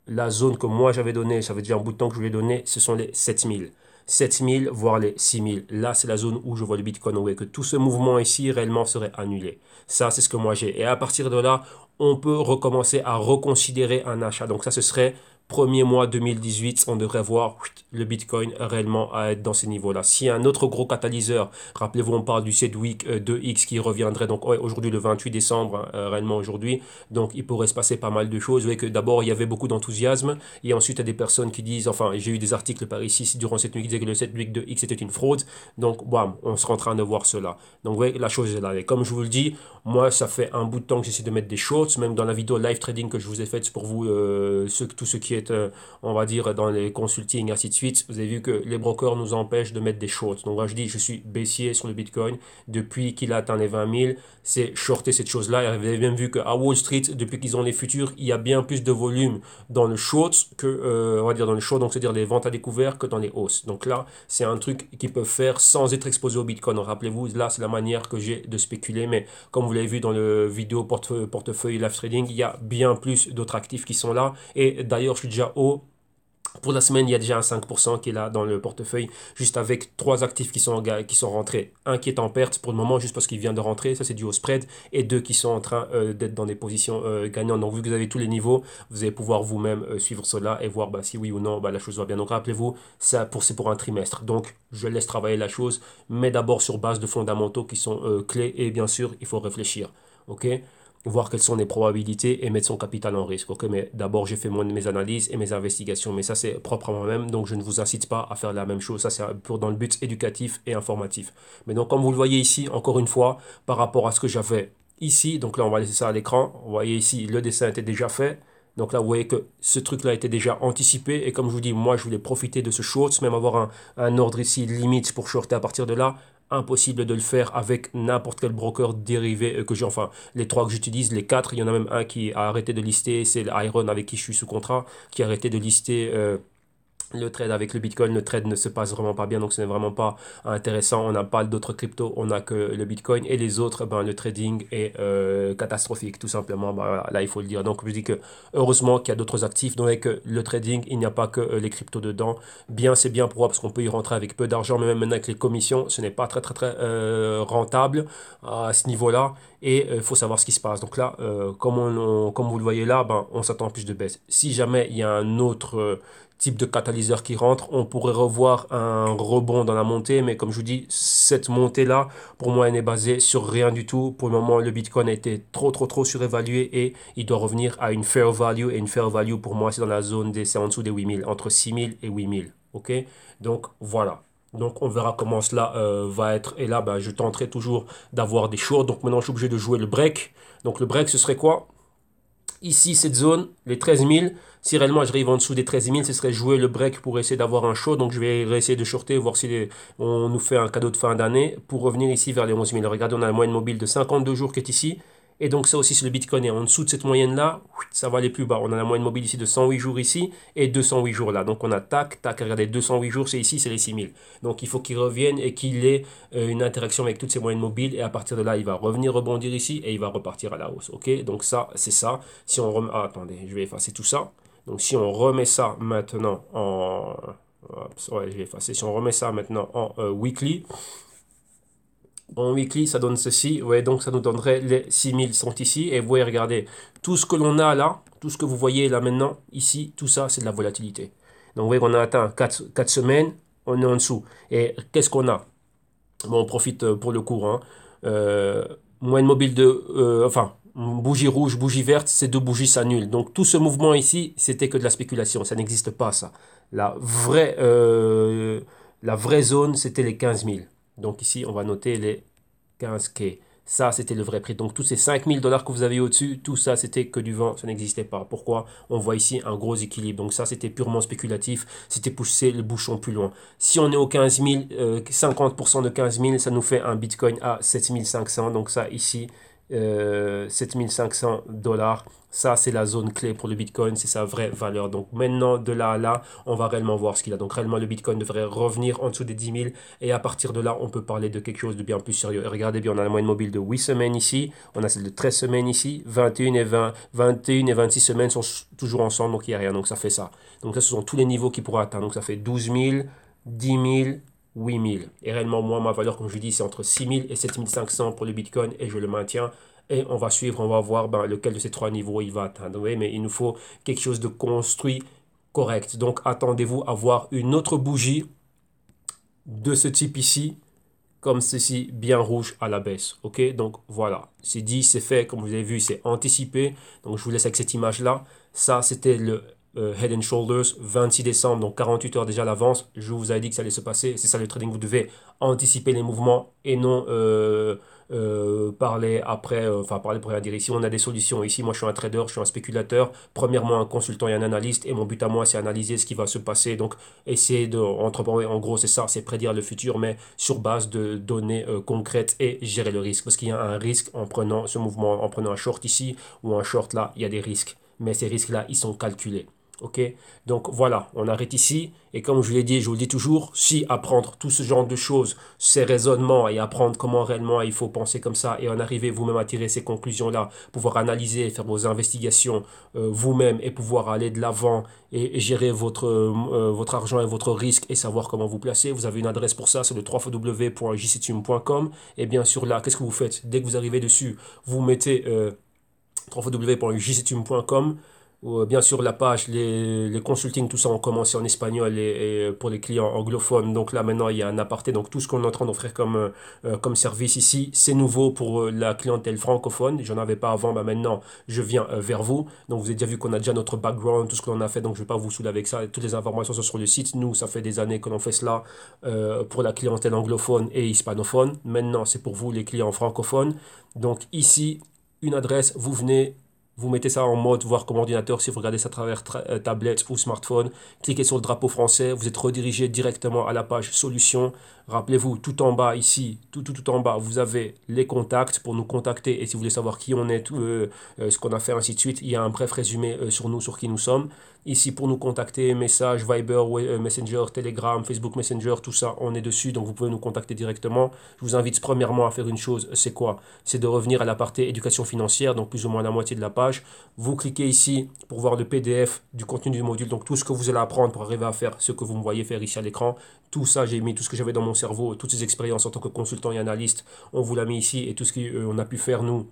la zone que moi j'avais donnée, ça fait déjà un bout de temps que je vous l'ai donné, ce sont les 7000. 7000, voire les 6000. Là, c'est la zone où je vois le Bitcoin. Oui, que tout ce mouvement ici, réellement, serait annulé. Ça, c'est ce que moi j'ai. Et à partir de là, on peut recommencer à reconsidérer un achat. Donc ça, ce serait premier mois 2018, on devrait voir le Bitcoin réellement à être dans ces niveaux-là. S'il y a un autre gros catalyseur, rappelez-vous, on parle du Sedwick 2X qui reviendrait donc ouais, aujourd'hui le 28 décembre, réellement aujourd'hui. Donc il pourrait se passer pas mal de choses. Vous voyez que d'abord, il y avait beaucoup d'enthousiasme et ensuite, il y a des personnes qui disent, enfin, j'ai eu des articles par ici durant cette nuit qui disaient que le Sedwick 2X était une fraude. Donc, bam, on sera en train de voir cela. Donc, vous voyez, la chose est là. Et comme je vous le dis, moi, ça fait un bout de temps que j'essaie de mettre des shorts, même dans la vidéo live trading que je vous ai faite pour vous, tout ce qui est, on va dire, dans les consulting, ainsi de suite. Vous avez vu que les brokers nous empêchent de mettre des shorts. Donc, moi, je dis, je suis baissier sur le Bitcoin depuis qu'il a atteint les 20 000. C'est shorter cette chose-là. Et vous avez même vu qu'à Wall Street, depuis qu'ils ont les futurs, il y a bien plus de volume dans le short que, on va dire, dans le short, donc c'est-à-dire les ventes à découvert, que dans les hausses. Donc là, c'est un truc qu'ils peuvent faire sans être exposé au Bitcoin. Rappelez-vous, là, c'est la manière que j'ai de spéculer. Mais comme vous l'avez vu dans le vidéo portefeuille live trading, il y a bien plus d'autres actifs qui sont là. Et d'ailleurs, je suis déjà haut Pour la semaine, il y a déjà un 5% qui est là dans le portefeuille, juste avec trois actifs qui sont rentrés. Un qui est en perte pour le moment, juste parce qu'il vient de rentrer, ça c'est dû au spread, et deux qui sont en train d'être dans des positions gagnantes. Donc vu que vous avez tous les niveaux, vous allez pouvoir vous-même suivre cela et voir si oui ou non la chose va bien. Donc rappelez-vous, c'est pour un trimestre. Donc je laisse travailler la chose, mais d'abord sur base de fondamentaux qui sont clés, et bien sûr, il faut réfléchir. Ok, voir quelles sont les probabilités et mettre son capital en risque. Ok, mais d'abord, j'ai fait mes analyses et mes investigations, mais ça, c'est propre à moi-même, donc je ne vous incite pas à faire la même chose. Ça, c'est pour dans le but éducatif et informatif. Mais donc, comme vous le voyez ici, encore une fois, par rapport à ce que j'avais ici, donc là, on va laisser ça à l'écran. Vous voyez ici, le dessin était déjà fait. Donc là, vous voyez que ce truc-là était déjà anticipé. Et comme je vous dis, moi, je voulais profiter de ce short, même avoir un ordre ici limite pour shorter à partir de là. Impossible de le faire avec n'importe quel broker dérivé que j'ai. Enfin, les trois que j'utilise, les quatre, il y en a même un qui a arrêté de lister, c'est l'Iron avec qui je suis sous contrat, qui a arrêté de lister le trade avec le Bitcoin. Le trade ne se passe vraiment pas bien, donc ce n'est vraiment pas intéressant. On n'a pas d'autres cryptos, on n'a que le Bitcoin. Et les autres, le trading est catastrophique, tout simplement. Là, il faut le dire. Donc, je dis que heureusement qu'il y a d'autres actifs. Donc, avec le trading, il n'y a pas que les cryptos dedans. Bien, c'est bien pour moi parce qu'on peut y rentrer avec peu d'argent, mais même maintenant avec les commissions, ce n'est pas très rentable à ce niveau-là. Et il faut savoir ce qui se passe. Donc là, comme vous le voyez là, on s'attend à plus de baisse. Si jamais il y a un autre type de catalyseur qui rentre, on pourrait revoir un rebond dans la montée, mais comme je vous dis, cette montée-là, pour moi, elle n'est basée sur rien du tout. Pour le moment, le Bitcoin a été trop surévalué et il doit revenir à une fair value. Et une fair value, pour moi, c'est dans la zone c'est en dessous des 8000, entre 6000 et 8000. Ok? Donc, voilà. Donc, on verra comment cela va être. Et là, je tenterai toujours d'avoir des shorts. Donc, maintenant, je suis obligé de jouer le break. Donc, le break, ce serait quoi? Ici, cette zone, les 13 000, si réellement j'arrive en dessous des 13 000, ce serait jouer le break pour essayer d'avoir un short. Donc je vais essayer de shorter, voir si on nous fait un cadeau de fin d'année pour revenir ici vers les 11 000. Regardez, on a la moyenne mobile de 52 jours qui est ici. Et donc ça aussi, si le Bitcoin est en dessous de cette moyenne-là, ça va aller plus bas. On a la moyenne mobile ici de 108 jours ici et 208 jours là. Donc on a tac, regardez, 208 jours, c'est ici, c'est les 6 000. Donc il faut qu'il revienne et qu'il ait une interaction avec toutes ces moyennes mobiles. Et à partir de là, il va revenir rebondir ici et il va repartir à la hausse. Ok, donc ça, c'est ça. Si on remet... Ah, attendez, je vais effacer tout ça. Donc si on remet ça maintenant en... Ouais, je vais effacer. Si on remet ça maintenant en weekly... En weekly, ça donne ceci. Ouais, donc ça nous donnerait les 6000 sont ici. Et vous voyez, regardez, tout ce que l'on a là, tout ce que vous voyez là maintenant, ici, tout ça, c'est de la volatilité. Donc vous voyez qu'on a atteint 4 semaines, on est en dessous. Et qu'est-ce qu'on a? Bon, on profite pour le cours. Hein. Moyenne mobile bougie rouge, bougie verte, ces deux bougies s'annulent. Donc tout ce mouvement ici, c'était que de la spéculation. Ça n'existe pas, ça. La vraie, euh, la vraie zone, c'était les 15 000. Donc ici, on va noter les 15K. Ça, c'était le vrai prix. Donc, tous ces 5 000 $ que vous avez au-dessus, tout ça, c'était que du vent. Ça n'existait pas. Pourquoi? On voit ici un gros équilibre. Donc, ça, c'était purement spéculatif. C'était pousser le bouchon plus loin. Si on est au 15 000, 50% de 15 000, ça nous fait un Bitcoin à 7 500. Donc, ça, ici, 7 500 $. Ça, c'est la zone clé pour le Bitcoin, c'est sa vraie valeur. Donc maintenant, de là à là, on va réellement voir ce qu'il a. Donc réellement, le Bitcoin devrait revenir en dessous des 10 000. Et à partir de là, on peut parler de quelque chose de bien plus sérieux. Et regardez bien, on a la moyenne mobile de 8 semaines ici. On a celle de 13 semaines ici. 21 et 20, 21 et 26 semaines sont toujours ensemble, donc il n'y a rien. Donc ça fait ça. Donc ça, ce sont tous les niveaux qu'il pourra atteindre. Donc ça fait 12 000, 10 000, 8000. Et réellement, moi, ma valeur, comme je dis, c'est entre 6000 et 7500 pour le Bitcoin et je le maintiens. Et on va suivre, on va voir lequel de ces trois niveaux il va atteindre. Oui, mais il nous faut quelque chose de construit correct. Donc, attendez-vous à voir une autre bougie de ce type ici, comme ceci, bien rouge à la baisse. Ok, donc voilà, c'est dit, c'est fait. Comme vous avez vu, c'est anticipé. Donc, je vous laisse avec cette image-là. Ça, c'était le Head and Shoulders, 26 décembre, donc 48 heures déjà à l'avance. Je vous avais dit que ça allait se passer. C'est ça le trading, vous devez anticiper les mouvements et non parler après, parler pour rien dire. Ici, on a des solutions. Ici, moi, je suis un trader, je suis un spéculateur. Premièrement, un consultant et un analyste. Et mon but à moi, c'est analyser ce qui va se passer. Donc, essayer en gros, c'est ça, c'est prédire le futur, mais sur base de données concrètes et gérer le risque. Parce qu'il y a un risque en prenant ce mouvement, en prenant un short ici ou un short là, il y a des risques. Mais ces risques-là, ils sont calculés. Ok, donc voilà, on arrête ici. Et comme je l'ai dit, je vous le dis toujours, si apprendre tout ce genre de choses, ces raisonnements et apprendre comment réellement il faut penser comme ça et en arriver vous-même à tirer ces conclusions-là, pouvoir analyser, faire vos investigations vous-même et pouvoir aller de l'avant et gérer votre argent et votre risque et savoir comment vous placer, vous avez une adresse pour ça, c'est le www.jctum.com. Et bien sûr là, qu'est-ce que vous faites? Dès que vous arrivez dessus, vous mettez www.jctum.com. Bien sûr, la page, les consultings, tout ça, ont commencé en espagnol et pour les clients anglophones. Donc là, maintenant, il y a un aparté. Donc tout ce qu'on est en train d'offrir comme service ici, c'est nouveau pour la clientèle francophone. J'en avais pas avant, bah maintenant, je viens vers vous. Donc vous avez déjà vu qu'on a déjà notre background, tout ce que l'on a fait. Donc je vais pas vous saouler avec ça. Toutes les informations sont sur le site. Nous, ça fait des années que l'on fait cela pour la clientèle anglophone et hispanophone. Maintenant, c'est pour vous, les clients francophones. Donc ici, une adresse, vous venez, vous mettez ça en mode voir comme ordinateur si vous regardez ça à travers tablette ou smartphone. Cliquez sur le drapeau français, vous êtes redirigé directement à la page solution. Rappelez-vous, tout en bas ici, tout en bas, vous avez les contacts pour nous contacter et si vous voulez savoir qui on est, ce qu'on a fait, ainsi de suite. Il y a un bref résumé sur nous, sur qui nous sommes. Ici, pour nous contacter, message, Viber, Messenger, Telegram, Facebook Messenger, tout ça, on est dessus, donc vous pouvez nous contacter directement. Je vous invite premièrement à faire une chose, c'est quoi? C'est de revenir à la partie éducation financière, donc plus ou moins la moitié de la page. Vous cliquez ici pour voir le PDF du contenu du module, donc tout ce que vous allez apprendre pour arriver à faire ce que vous me voyez faire ici à l'écran. Tout ça, j'ai mis tout ce que j'avais dans mon cerveau, toutes ces expériences en tant que consultant et analyste, on vous l'a mis ici et tout ce qu'on a pu faire nous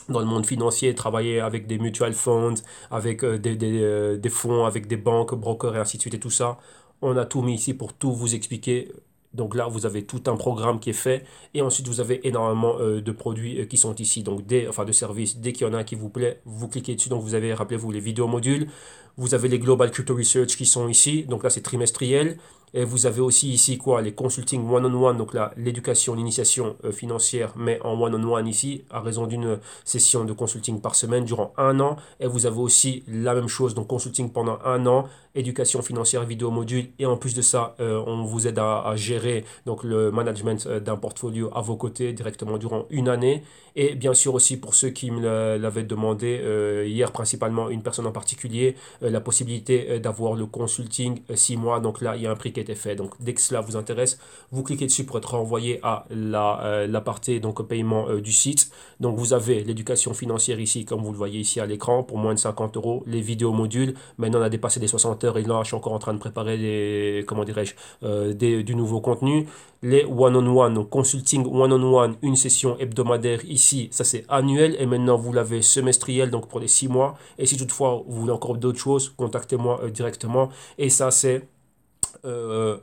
dans le monde financier, travailler avec des mutual funds, avec des fonds, avec des banques, brokers et ainsi de suite et tout ça. On a tout mis ici pour tout vous expliquer. Donc là, vous avez tout un programme qui est fait et ensuite vous avez énormément de produits qui sont ici, donc enfin de services. Dès qu'il y en a un qui vous plaît, vous cliquez dessus. Donc vous avez, rappelez-vous, les vidéos modules. Vous avez les Global Crypto Research qui sont ici. Donc là, c'est trimestriel. Et vous avez aussi ici quoi? Les consulting one-on-one, donc là, l'éducation, l'initiation financière, mais en one-on-one ici, à raison d'une session de consulting par semaine durant un an. Et vous avez aussi la même chose, donc consulting pendant un an, éducation financière, vidéo module. Et en plus de ça, on vous aide à gérer donc le management d'un portfolio à vos côtés directement durant une année. Et bien sûr aussi pour ceux qui me l'avaient demandé hier, principalement une personne en particulier, la possibilité d'avoir le consulting 6 mois. Donc là, il y a un prix qui a été fait. Donc dès que cela vous intéresse, vous cliquez dessus pour être renvoyé à la partie donc paiement du site. Donc vous avez l'éducation financière ici, comme vous le voyez ici à l'écran, pour moins de 50 euros. Les vidéos modules, maintenant on a dépassé les 60 heures et là, je suis encore en train de préparer comment dirais-je, du nouveau contenu. Les one-on-one, donc consulting one-on-one, une session hebdomadaire ici, ça c'est annuel et maintenant vous l'avez semestriel, donc pour les 6 mois. Et si toutefois vous voulez encore d'autres choses, contactez-moi directement. Et ça c'est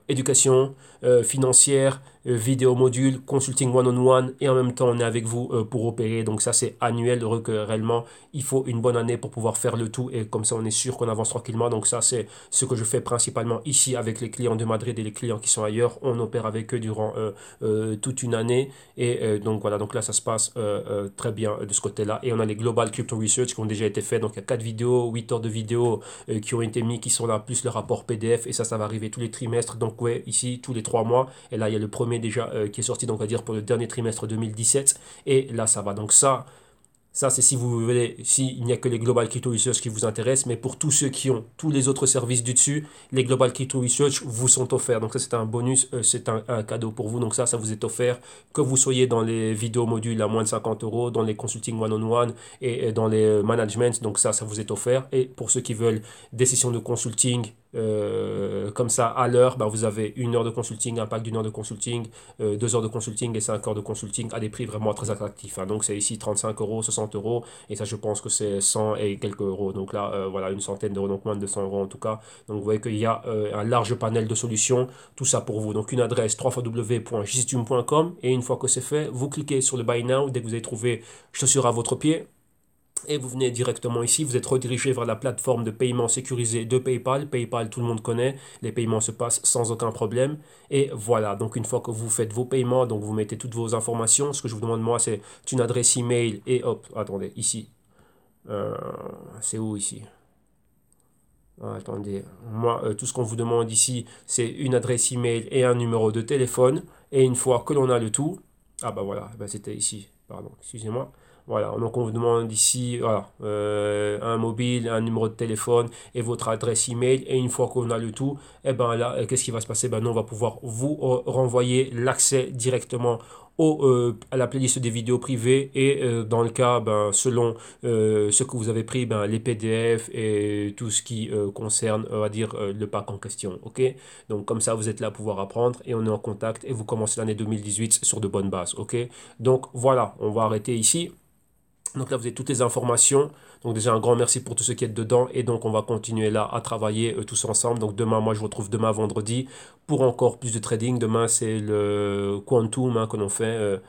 éducation financière, vidéo module, consulting one-on-one et en même temps on est avec vous pour opérer. Donc ça c'est annuel, heureux que réellement il faut une bonne année pour pouvoir faire le tout et comme ça on est sûr qu'on avance tranquillement. Donc ça c'est ce que je fais principalement ici avec les clients de Madrid et les clients qui sont ailleurs. On opère avec eux durant toute une année et donc voilà, donc là ça se passe très bien de ce côté-là. Et on a les Global Crypto Research qui ont déjà été faits. Donc il y a 4 vidéos, 8 heures de vidéos qui ont été mis, qui sont là, plus le rapport PDF et ça va arriver tous les trimestres. Donc ouais, ici tous les 3 mois. Et là il y a le premier déjà qui est sorti, donc on va dire pour le dernier trimestre 2017. Et là ça va. Donc ça, c'est si vous voulez, s'il n'y a que les Global Crypto Research qui vous intéressent, mais pour tous ceux qui ont tous les autres services du dessus, les Global Crypto Research vous sont offerts. Donc ça, c'est un bonus, c'est un cadeau pour vous. Donc ça vous est offert, que vous soyez dans les vidéos modules à moins de 50 euros, dans les consulting one-on-one et dans les management. Donc ça vous est offert. Et pour ceux qui veulent des sessions de consulting, comme ça à l'heure, ben, vous avez 1 heure de consulting, un pack d'1 heure de consulting, 2 heures de consulting et 5 heures de consulting à des prix vraiment très attractifs. Hein. Donc c'est ici 35 euros, 60 euros et ça je pense que c'est 100 et quelques euros. Donc là voilà, une centaine d'euros, donc moins de 200 euros en tout cas. Donc vous voyez qu'il y a un large panel de solutions, tout ça pour vous. Donc une adresse www.jctum.com et une fois que c'est fait, vous cliquez sur le Buy Now dès que vous avez trouvé chaussure à votre pied. Et vous venez directement ici, vous êtes redirigé vers la plateforme de paiement sécurisé de PayPal. PayPal, tout le monde connaît, les paiements se passent sans aucun problème. Et voilà, donc une fois que vous faites vos paiements, donc vous mettez toutes vos informations. Ce que je vous demande moi, c'est une adresse email et hop, attendez, ici. Euh, c'est où ici? Attendez, moi, tout ce qu'on vous demande ici, c'est une adresse email et un numéro de téléphone. Et une fois que l'on a le tout, ah bah voilà, bah c'était ici, pardon, excusez-moi. Voilà, donc on vous demande ici voilà, un mobile, un numéro de téléphone et votre adresse email. Et une fois qu'on a le tout, et ben là, qu'est-ce qui va se passer? Ben nous, on va pouvoir vous renvoyer l'accès directement à la playlist des vidéos privées et dans le cas, ben, selon ce que vous avez pris, ben, les PDF et tout ce qui concerne, on va dire, le pack en question. Ok? Donc comme ça, vous êtes là à pouvoir apprendre et on est en contact et vous commencez l'année 2018 sur de bonnes bases. Ok? Donc voilà, on va arrêter ici. Donc là, vous avez toutes les informations. Donc déjà, un grand merci pour tous ceux qui êtes dedans. Et donc, on va continuer là à travailler tous ensemble. Donc demain, moi, je vous retrouve demain vendredi pour encore plus de trading. Demain, c'est le Quantum que l'on fait.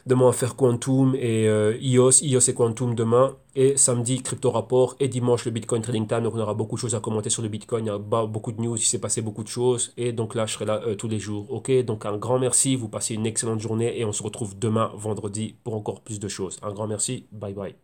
Demain, on va faire Quantum et IOS et Quantum demain. Et samedi, Crypto Rapport. Et dimanche, le Bitcoin Trading Time. Donc, on aura beaucoup de choses à commenter sur le Bitcoin. Il y a beaucoup de news. Il s'est passé beaucoup de choses. Et donc là, je serai là tous les jours. Ok? Donc, un grand merci. Vous passez une excellente journée. Et on se retrouve demain, vendredi, pour encore plus de choses. Un grand merci. Bye bye.